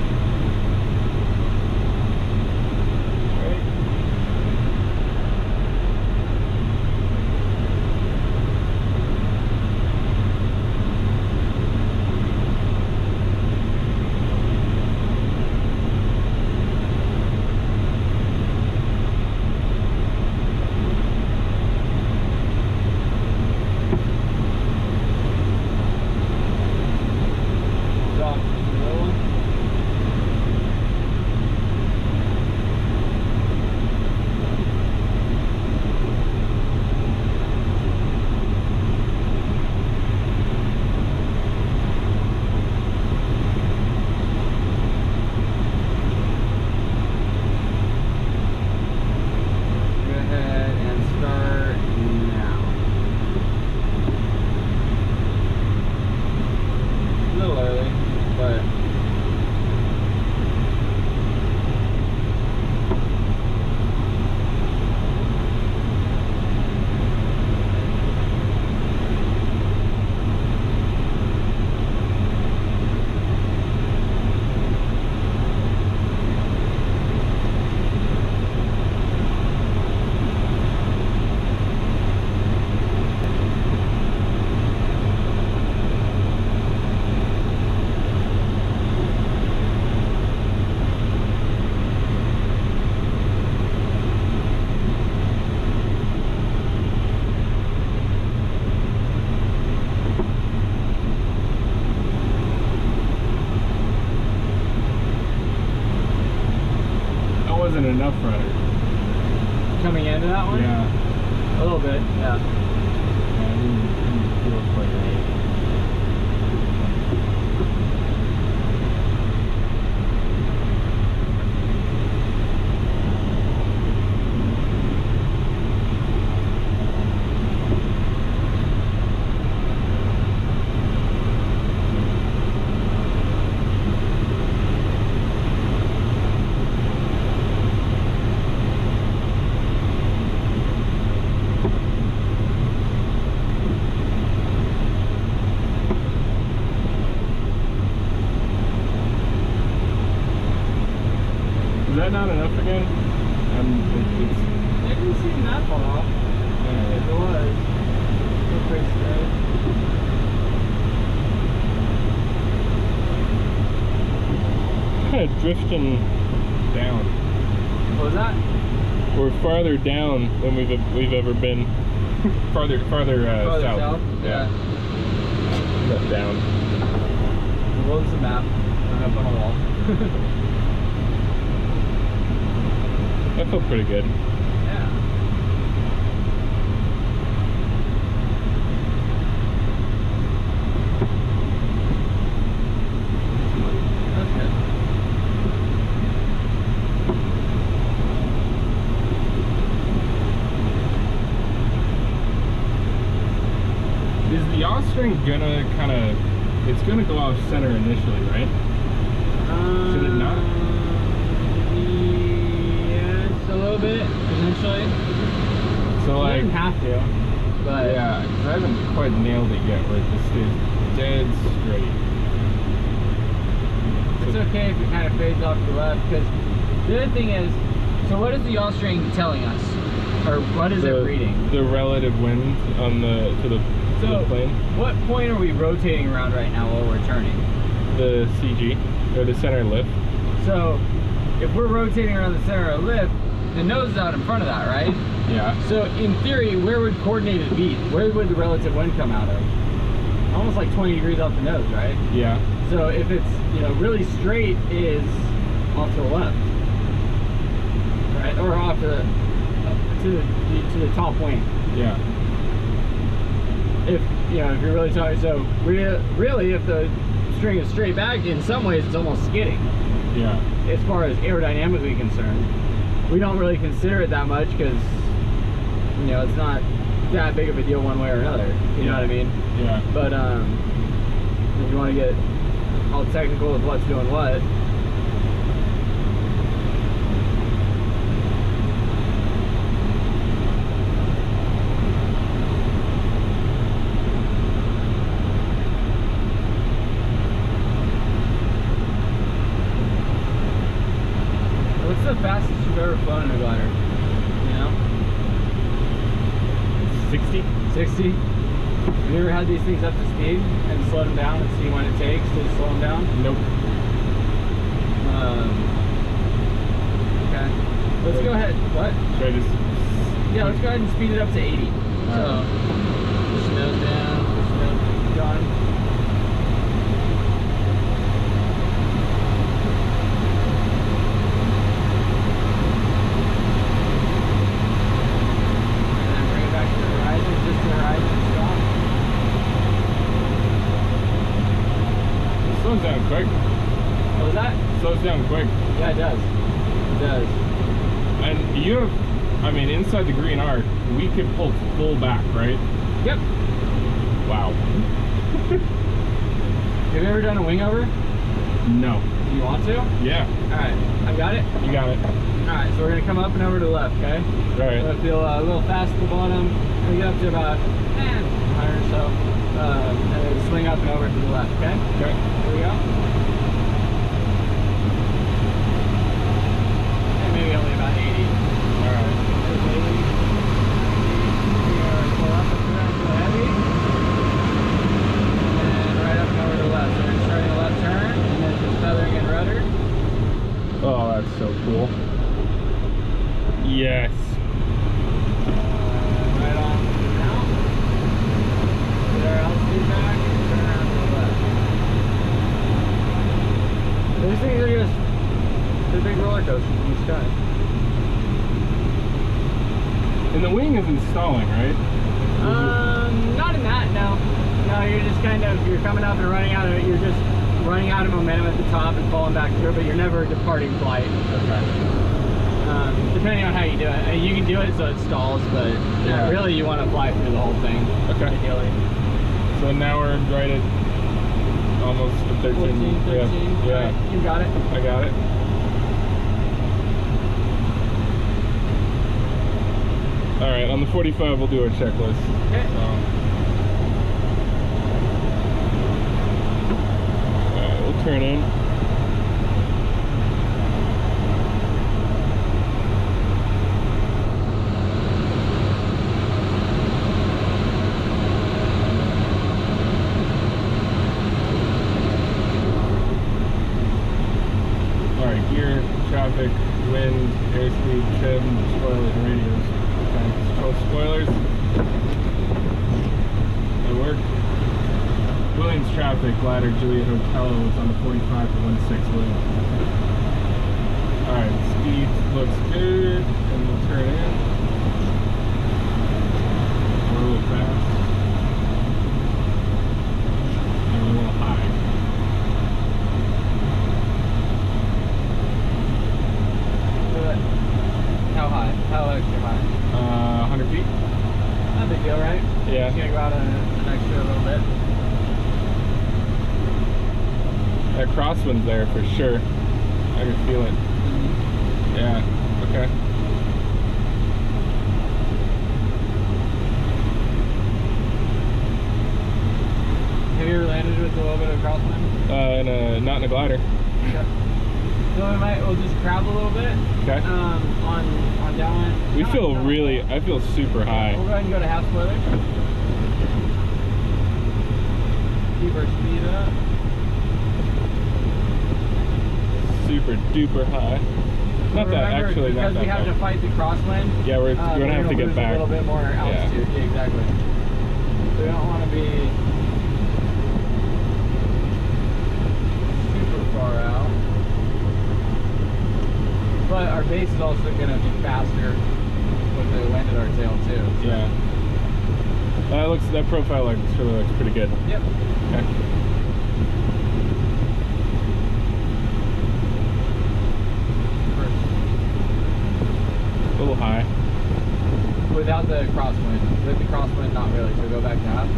wasn't enough rudder. Coming into that one? Yeah. A little bit, yeah. Yeah, it didn't feel quite right. Is that not enough again? It didn't seem that far off. Yeah. If it was, it's pretty straight. Kind of drifting down. What was that? We're farther down than we've ever been. farther south. Yeah. Not down. Well, it's a map. Hung up on a wall. That felt pretty good. Yeah. That's good. Is the yaw string gonna kind of, it's gonna go off center initially, right? Should it not? Yes, a little bit, potentially. So You like, didn't have to, but yeah, 'cause I haven't quite nailed it yet where it just stays dead straight. it's okay if it kind of fades off to the left, because the other thing is, so what is the yaw string telling us? Or what is it reading? The relative wind on to the plane. What point are we rotating around right now while we're turning? The CG, or the center lift. So if we're rotating around the center of lift, the nose is out in front of that, right? Yeah. So in theory, where would coordinated be? Where would the relative wind come out of? Almost like 20 degrees off the nose, right? Yeah. So if it's, you know, really straight is off to the left, right? Or off to the top wing. Yeah. If, you know, if you're really talking, so really if the string is straight back, in some ways it's almost skidding. Yeah. As far as aerodynamically concerned, we don't really consider it that much because, you know, it's not that big of a deal one way or another. You know what I mean? Yeah. But if you want to get all technical with what's doing what, what's the fastest you've ever flown in a glider? You know? 60? 60? Have you ever had these things up to speed and slowed them down and see when it takes to slow them down? Nope. Okay. Let's go ahead. What? Should I just... Yeah, let's go ahead and speed it up to 80. So, push the nose down, push the nose down. And then bring it back to the horizon, just to the horizon and stop. It slows down quick. What was that? Slows down quick. Yeah, it does. It does. And you have, I mean, inside the green arc, we could pull full back, right? Yep. Wow. Have you ever done a wingover? No. Do you want to? Yeah. Alright, I got it. You got it. Alright, so we're going to come up and over to the left, okay? All We're right. going to feel a little fast at the bottom. We get up to about 100 or so. And then swing up and over to the left, okay? Okay. Here we go. And maybe only about 80. All right. There's 80. Pull up and go heavy. And then right up and over to the left. So we're starting the left turn and then just feathering in rudder. Oh, that's so cool. Yes. Right on now. Get our altitude back and turn around to the left. These things are just the big roll roller coaster in the sky. And the wing is installing, right? Not in that, no. No, you're just you're coming up and running out of it. You're just running out of momentum at the top and falling back through, but you're never departing flight. Okay. Depending on how you do it. I mean, you can do it so it stalls, but Yeah. really you want to fly through the whole thing. Okay. Ideally. So now we're right at almost 13. 14, 13. Yeah. Right, you got it. I got it. All right, on the 45, we'll do our checklist. Okay. All right, we'll turn in. All right, gear, traffic, wind, airspeed, trim, spoilers, and radios. Okay, control spoilers. They work. Williams traffic, ladder, Juliet Hotel was on the 45 to 16 Williams. Alright, speed looks good, and we'll turn in. We're a little fast. And we're a little high. How high? How extra high? 100 feet? Not a big deal, right? Yeah. Just gonna go out an extra little bit. That crosswind's there for sure. I can feel it. Yeah, okay. Have you ever landed with a little bit of crosswind? Not in a glider. Okay. So we'll just crab a little bit. Okay. On downwind. We feel really, I feel super high. We'll go ahead and go to half spoiler. Keep our speed up. Super duper high. Not that, Remember, actually, not because that we have bad. to fight the crosswind. Yeah, we're gonna have to get lose back. a little bit more altitude. Yeah, exactly. So we don't want to be super far out. But our base is also going to be faster with the wind at our tail too. So. Yeah. That profile really looks pretty good. Yep. Okay. A little high. Without the crosswind. With the crosswind, not really. So go back to half.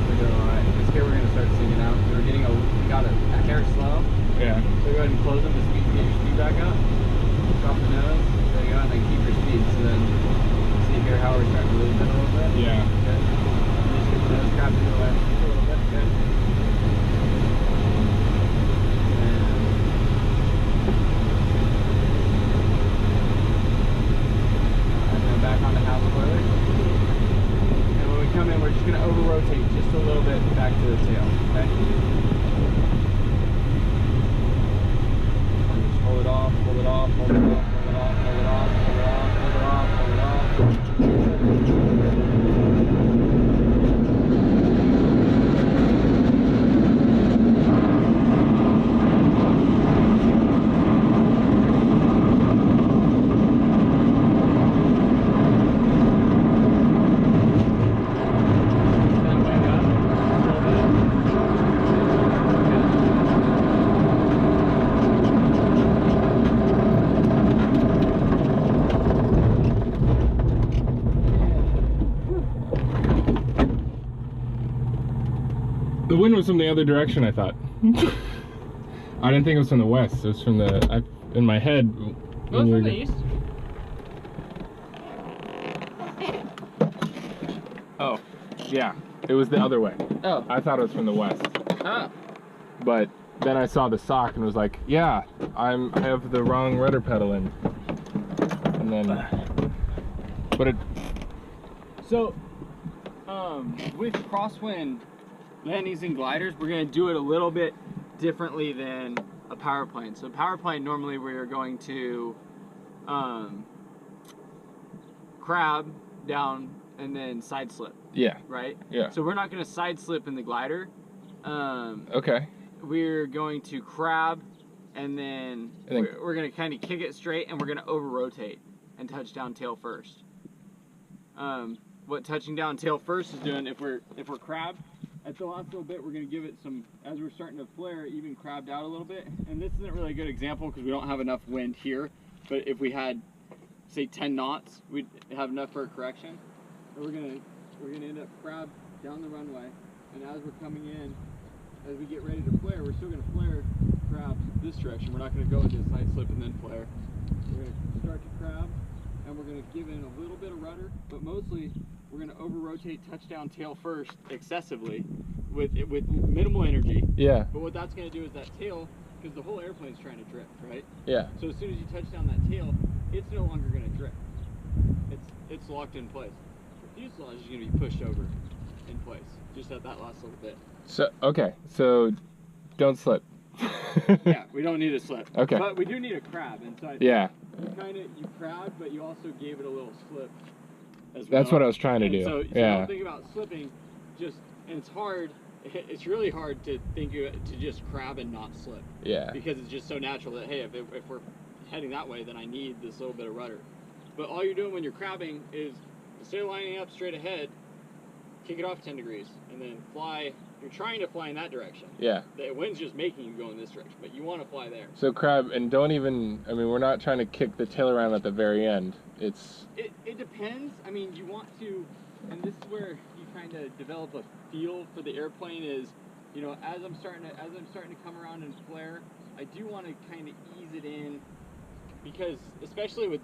We're doing alright. Because here we're going to start singing out. We got a hair slow. Yeah. So go ahead and close them to speed, get your speed back up. Drop the nose. There you go. And then keep your speed. So then, see here how we're starting to lose it a little bit? Yeah. Good. And just get the nose crap to the left a little bit. Good. And then back on the half spoiler. And when we come in, we're just going to over-rotate just a little bit back to the tail. Okay? Hold it off, hold it off, hold it off, hold it off, hold it off, hold it off, hold it off, hold it off. The wind was from the other direction, I thought. I didn't think it was from the west. It was from in my head. It was from the east. Oh, yeah. It was the other way. Oh. I thought it was from the west. Oh. But then I saw the sock and was like, yeah, I have the wrong rudder pedal in. And then, but it. So, with crosswind landings and gliders, we're going to do it a little bit differently than a power plane. So power plane, normally we're going to crab down and then side slip. Yeah. Right? Yeah. So we're not going to side slip in the glider. Okay. We're going to crab and then And then- we're gonna kind of kick it straight, and we're gonna over rotate and touch down tail first. What touching down tail first is doing, if we're crabbed at the last little bit, we're gonna give it some, as we're starting to flare, even crabbed out a little bit. And this isn't really a good example because we don't have enough wind here. But if we had, say, 10 knots, we'd have enough for a correction. So we're gonna end up crabbed down the runway, and as we're coming in, as we get ready to flare, we're still gonna flare crab this direction. We're not gonna go into a side slip and then flare. We're gonna start to crab, and we're gonna give in a little bit of rudder, but mostly we're gonna over rotate touchdown tail first excessively with minimal energy. Yeah. But what that's gonna do is that tail, because the whole airplane's trying to drift, right? Yeah. So as soon as you touch down that tail, it's no longer gonna drift. It's locked in place. The fuselage is gonna be pushed over in place, just at that last little bit. So okay, so don't slip. Yeah, we don't need a slip. Okay. But we do need a crab inside. Yeah. You crabbed, but you also gave it a little slip as well. That's what I was trying to And do. So yeah. don't think about slipping, and it's hard. It's really hard to think of it, to just crab and not slip. Yeah. Because it's just so natural that, hey, if we're heading that way, then I need this little bit of rudder. But all you're doing when you're crabbing is, instead of lining up straight ahead, kick it off 10 degrees, and then fly. You're trying to fly in that direction. Yeah. The wind's just making you go in this direction, but you want to fly there. So crab, and don't even, I mean, we're not trying to kick the tail around at the very end. It's... It depends. I mean, you want to, and this is where you kind of develop a feel for the airplane is, you know, as I'm starting to come around and flare, I do want to kind of ease it in, because especially with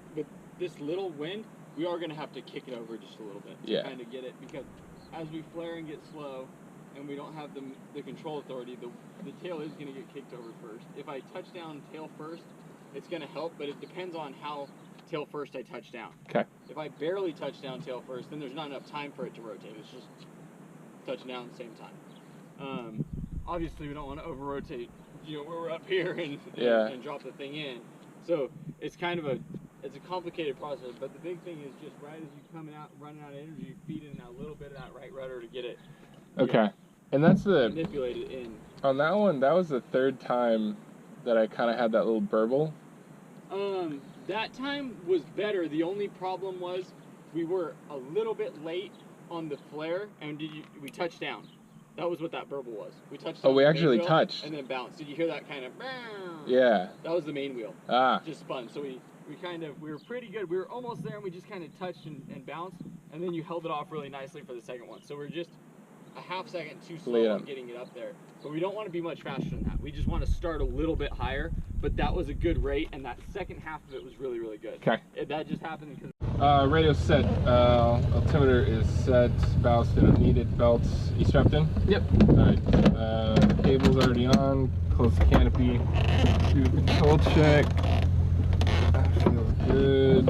this little wind, we are going to have to kick it over just a little bit to kind of get it, because as we flare and get slow, and we don't have the control authority, the tail is going to get kicked over first. If I touch down tail first, it's going to help, but it depends on how tail first I touch down. Okay. If I barely touch down tail first, then there's not enough time for it to rotate. It's just touching down at the same time. Obviously, we don't want to over rotate, you know, where we're up here and drop the thing in. So it's kind of it's a complicated process, but the big thing is just right as you coming out, running out of energy, you feed in a little bit of that right rudder to get it. Okay. And that's the... Manipulate it in. On that one, that was the third time that I kind of had that little burble. That time was better. The only problem was we were a little bit late on the flare, and we touched down. That was what that burble was. We touched down. Oh, we the actually main wheel touched. and then bounced. Did you hear that kind of? Yeah. That was the main wheel. Ah. Just spun. So we were pretty good. We were almost there, and we just kind of touched and bounced, and then you held it off really nicely for the second one. So we're just a half second too slow on getting it up there. But we don't want to be much faster than that. We just want to start a little bit higher, but that was a good rate, and that second half of it was really, really good. Okay. That just happened because... Radio's set. Altimeter is set. Ballast don't need it. Belts, you strapped in? Yep. Alright. Cable's already on. Close the canopy. Do a control check. That feels good.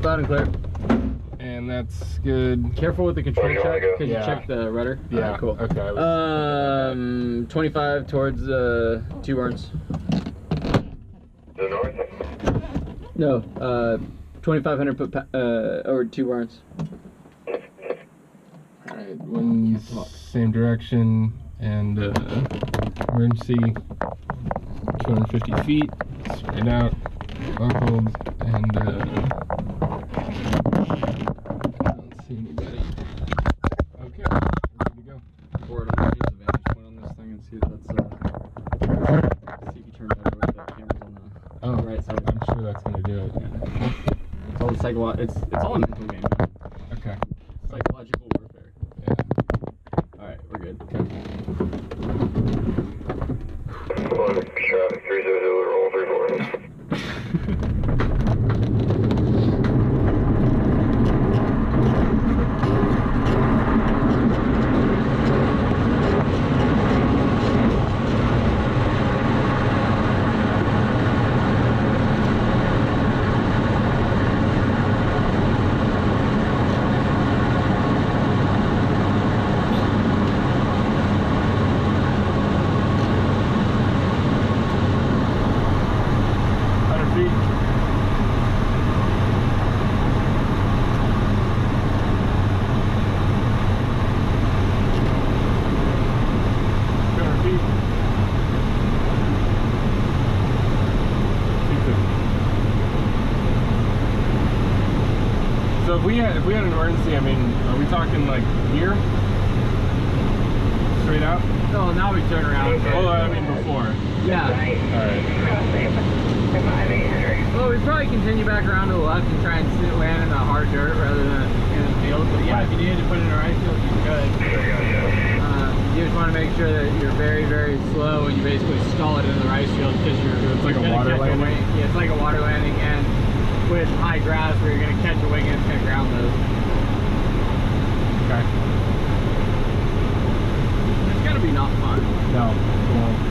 Loud and clear. And that's good. Careful with the control check, because you checked the rudder. Yeah, cool. Okay. 25 towards 2 burns. The north? No, 2,500 foot over 2 barns. Alright, wind's same direction, and emergency 250 feet, straight out, buckled, and don't see anybody. Okay, ready to go. Forward, I'm going to use the vantage point on this thing and see if that's, see if you turn it over with the cameras on the right side. I'm sure that's going to do it. Yeah. It's all it's all a mental game. Okay. Psychological warfare. Yeah. Alright, we're good. Okay. Traffic 300, roll 34. we had an emergency, I mean, are we talking like here? Straight out? No, now we turn around. Oh, I mean before. Yeah. Alright. Well, we'd probably continue back around to the left and try and land in the hard dirt rather than in the field. But yeah, if you needed to put it in a rice field, you could. You just want to make sure that you're very, very slow and you basically stall it in the rice field because it's like a water landing. Yeah, it's like a water landing, and with high grass where you're going to catch a wing and it's going to ground those. Okay. It's going to be not fun. No. Cool.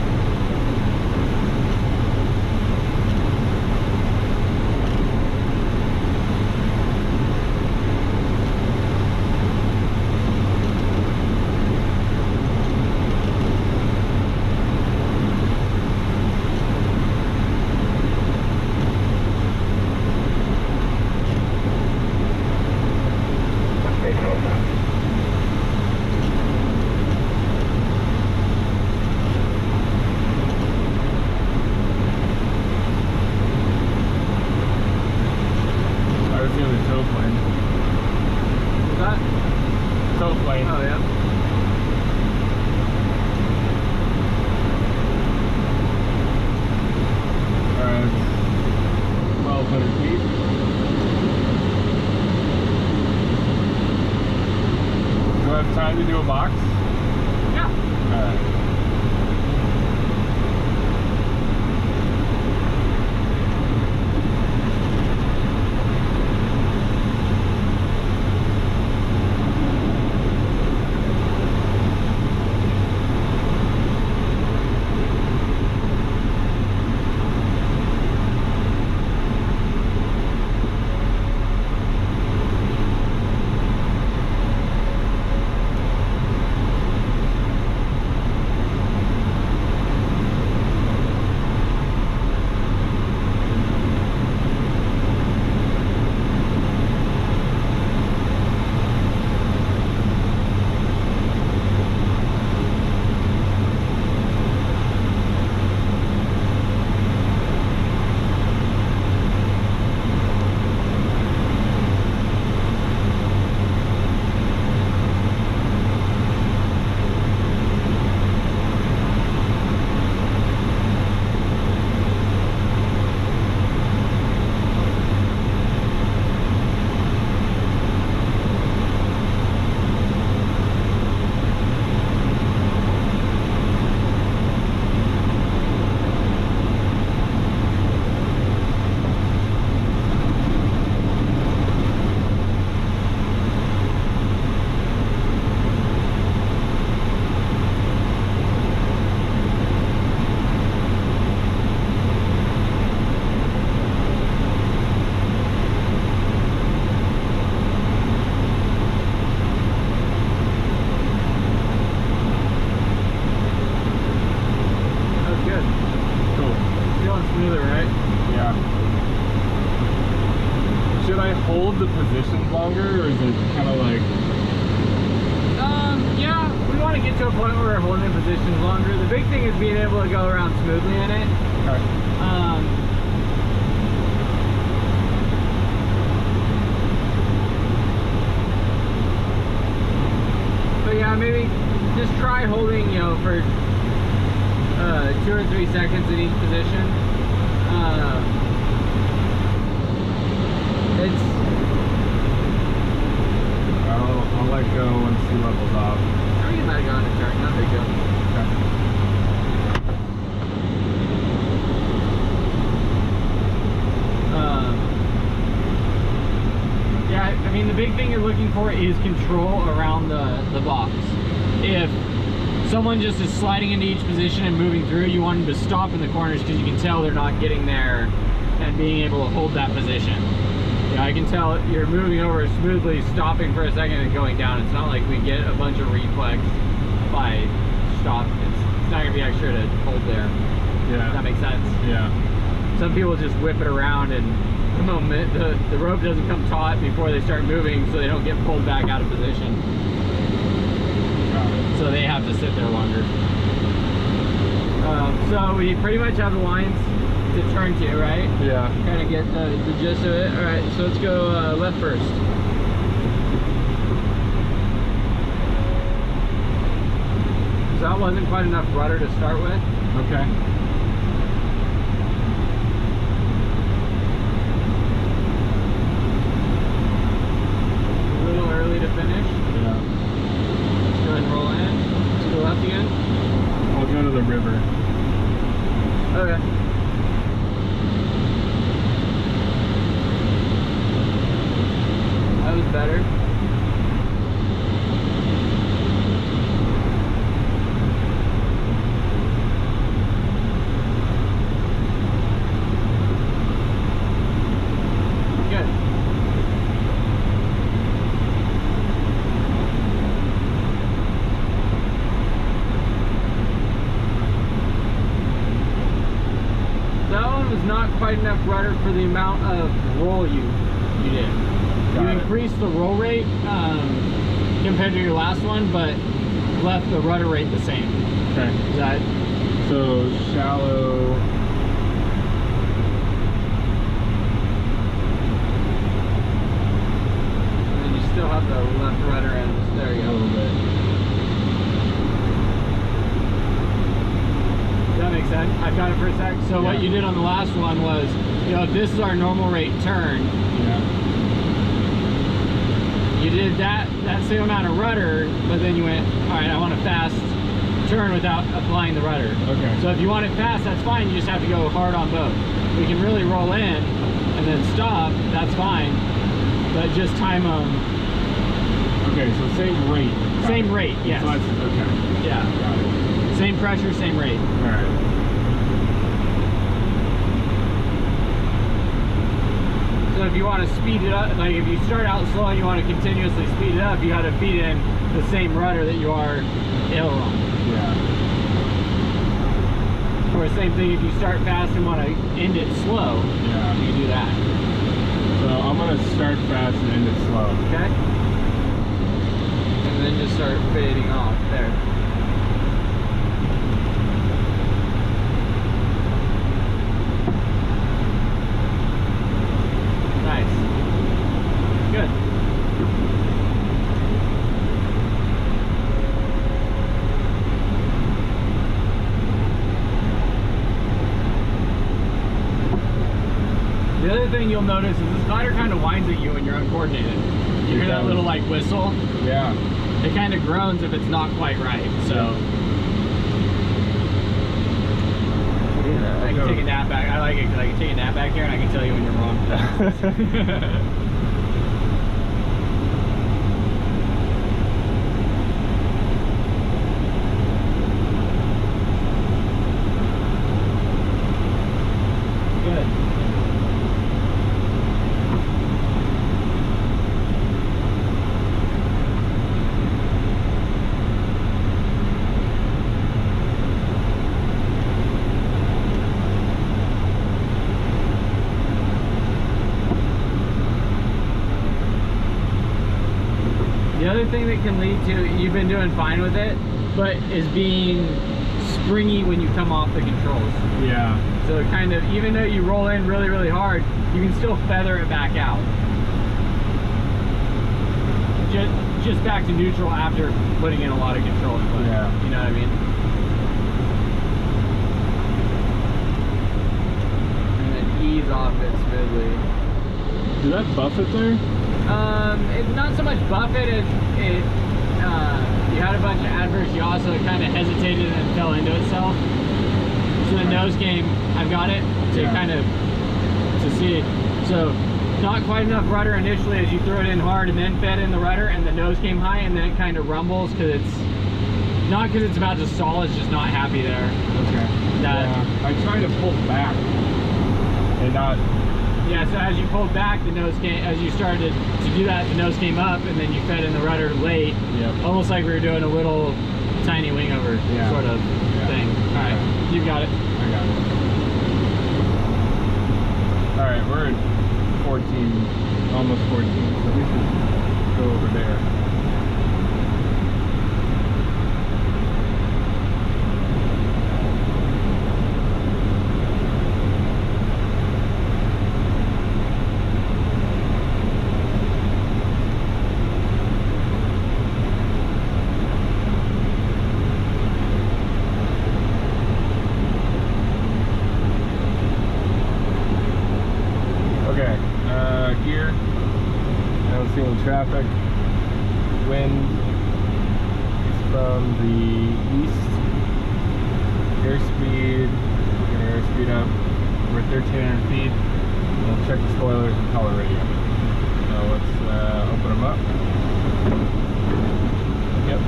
Time to do a box? Yeah. Alright. hold the positions longer, or is it kind of like... Yeah, we want to get to a point where we're holding the positions longer. The big thing is being able to go around smoothly in it. Okay. But yeah, maybe just try holding, you know, for 2 or 3 seconds in each position. I'll let go once sea level's off. I can let it go on the chart, not a big deal. Yeah, I mean, the big thing you're looking for is control around the box. If someone just is sliding into each position and moving through, you want them to stop in the corners because you can tell they're not getting there and being able to hold that position. Yeah, I can tell you're moving over smoothly, stopping for a second and going down. It's not like we get a bunch of reflex by stop. It's not gonna be extra to hold there. Yeah. Does that make sense? Yeah. Some people just whip it around, and the moment the rope doesn't come taut before they start moving, so they don't get pulled back out of position. So they have to sit there longer. So we pretty much have the lines to turn to, right? Yeah. Kind of get the gist of it. All right, so let's go left first. So that wasn't quite enough rudder to start with. Okay. A little early to finish. Yeah. Let's go ahead and roll in. To the left again. I'll go to the river. Okay. That was better. Good. That one was not quite enough rudder for the amount of roll you did. You increased the roll rate compared to your last one, but left the rudder rate the same. Okay. Is that so shallow? and then you still have the left rudder end. There you A go. little bit. Does that make sense? I got it for a sec. So Yeah. what you did on the last one was, you know, if this is our normal rate turn, Yeah. you did that same amount of rudder, but then you went, all right, I want a fast turn without applying the rudder. Okay. So if you want it fast, that's fine. You just have to go hard on both. We can really roll in and then stop. That's fine. But just time them. Okay, so same rate. Same rate, yes. So that's, okay. Yeah. Got it. Same pressure, same rate. All right. So if you want to speed it up, like if you start out slow and you want to continuously speed it up, you got to feed in the same rudder that you are aileron. Yeah. Or same thing if you start fast and want to end it slow, Yeah. you can do that. So I'm gonna start fast and end it slow. Okay? And then just start fading off there. Nice. Good. The other thing you'll notice is this glider kind of whines at you when you're uncoordinated. You hear that little like whistle? Yeah. It kind of groans if it's not quite right. So I can take a nap back. I like it because I can take a nap back here and I can tell you when you're wrong. Good. The other thing that can lead to, you've been doing fine with it, but is being springy when you come off the controls. Yeah. So it kind of, even though you roll in really, really hard, you can still feather it back out. Just back to neutral after putting in a lot of control input. Yeah. You know what I mean? And then ease off it smoothly. Did that buff it there? It's not so much buff it as you had a bunch of adverse yaw, so it kind of hesitated and then fell into itself. So the nose came, I've got it to kind of to see it. So not quite enough rudder initially as you throw it in hard and then fed in the rudder, and the nose came high, and then it kind of rumbles because it's not because it's about to stall, it's just not happy there. Okay. That I tried to pull back and not. Yeah, so as you pulled back, the nose came, as you started to do that, the nose came up, and then you fed in the rudder late. Yep. Almost like we were doing a little tiny wingover sort of thing. All right, you've got it. I got it. All right, we're at 14, almost 14, so we should go over there. traffic. Wind is from the east. Airspeed, get our airspeed up. We're at 1,300 feet. We'll check the spoilers and color radio. So let's open them up. Yep.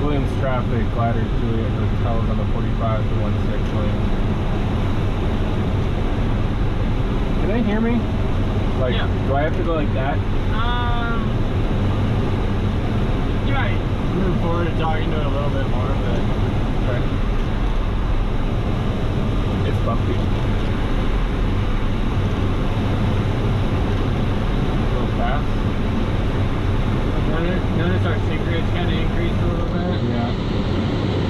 Williams traffic, glider Juliet hotels on the 45 to 16 Williams. Can they hear me? Like, yeah. Do I have to go like that? You might move forward and talking to it a little bit more, but Okay. It's bumpy. A little fast. notice our sync rate's kind of increased a little bit. Yeah.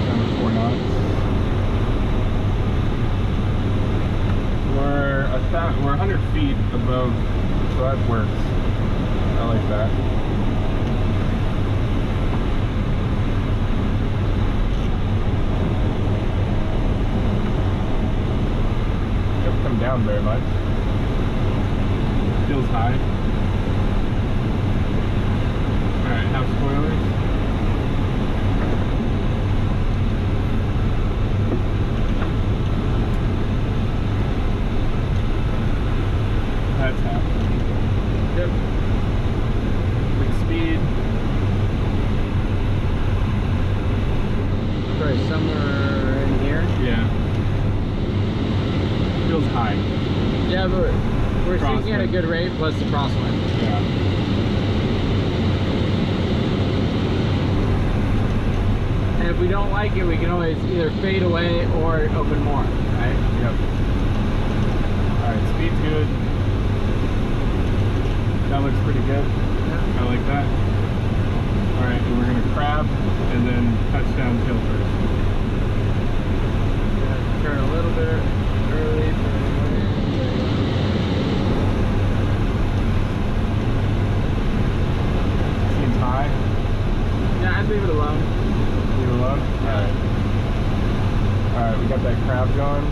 Down to 4 knots. We're 100 feet above, so that works. I like that. Doesn't come down very much. Feels high. Alright, have spoilers. That's happening. Yep. Quick speed. Probably somewhere in here. Yeah. Feels high. Yeah, but we're Crosswind. sinking at a good rate plus the crosswind. Yeah. And if we don't like it, we can always either fade away or open more, right? Yep. Alright, speed's good. That looks pretty good. Yeah. I like that. Alright, and we're gonna crab and then touchdown tail first. Turn a little bit early for the wind. Seems high. Yeah, I'd leave it alone. Leave it alone? Alright. Alright, we got that crab going.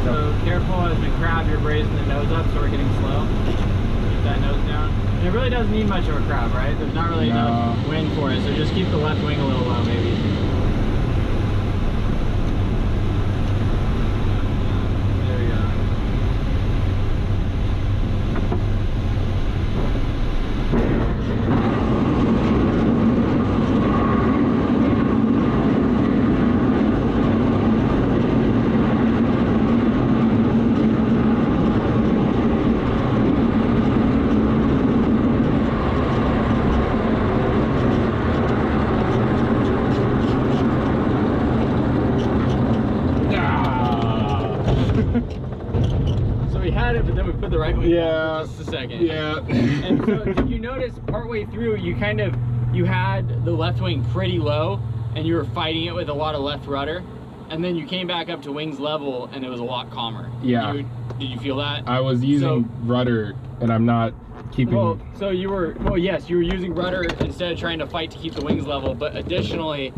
So careful as we crab, you're raising the nose up, so we're getting slow. Keep that nose down. And it really doesn't need much of a crab, right? There's not really enough wind for it, so just keep the left wing a little low, maybe. There we go. But then we put the right wing on for just a second. Yeah. And so did you notice partway through you had the left wing pretty low and you were fighting it with a lot of left rudder, and then you came back up to wings level and it was a lot calmer. Yeah. Did you feel that? I was using rudder and I'm not keeping... Well, so you were, yes, you were using rudder instead of trying to fight to keep the wings level, but additionally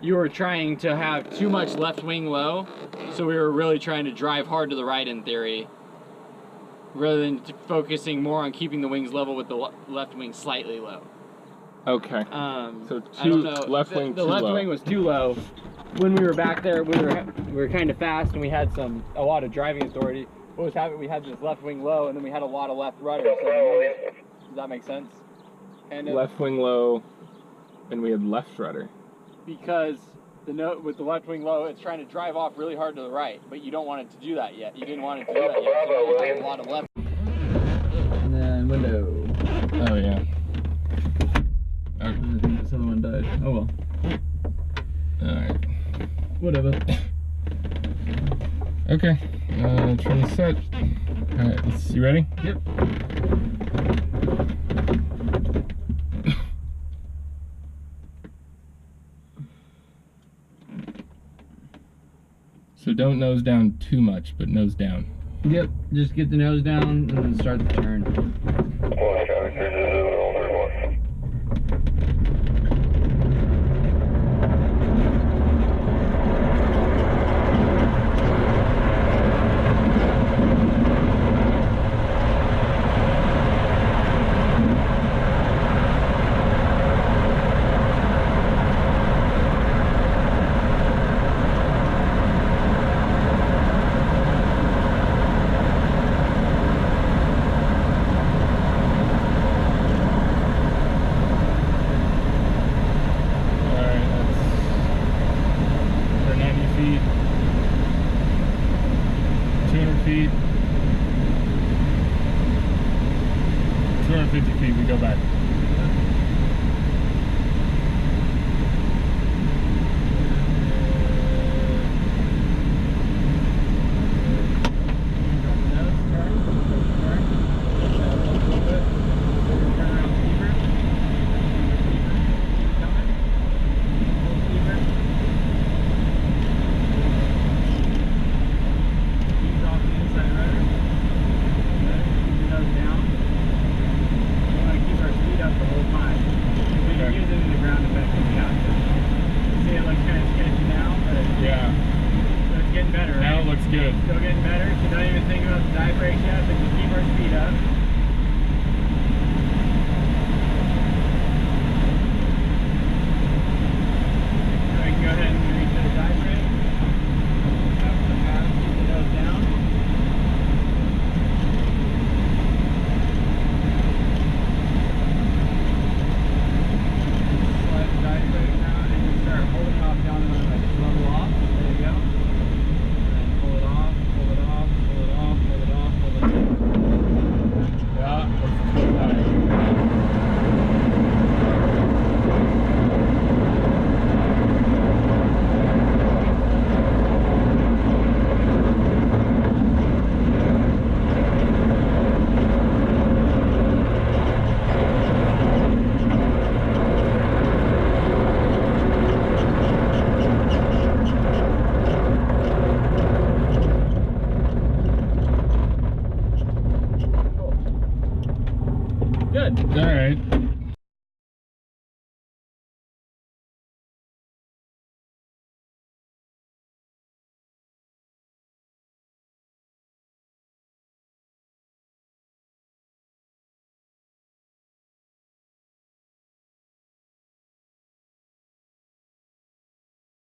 you were trying to have too much left wing low, so we were really trying to drive hard to the right in theory, rather than focusing more on keeping the wings level with the left wing slightly low. Okay. So I don't know. left wing the too left low. wing was too low. When we were back there, we were kind of fast and we had a lot of driving authority. What was happening? We had this left wing low and then we had a lot of left rudder. So does that make sense? And left wing low, and we had left rudder. Because with the left wing low, it's trying to drive off really hard to the right, but you don't want it to do that yet. You didn't want it to do that yet. So you have a lot of left. And then window. Oh yeah. I think this other one died. Oh well. Alright. Whatever. Okay. Trim set. Alright, you ready? Yep. So don't nose down too much, but nose down. Yep, just get the nose down and then start the turn. good. Still getting better, so don't even think about the dive brake yet, but just keep our speed up.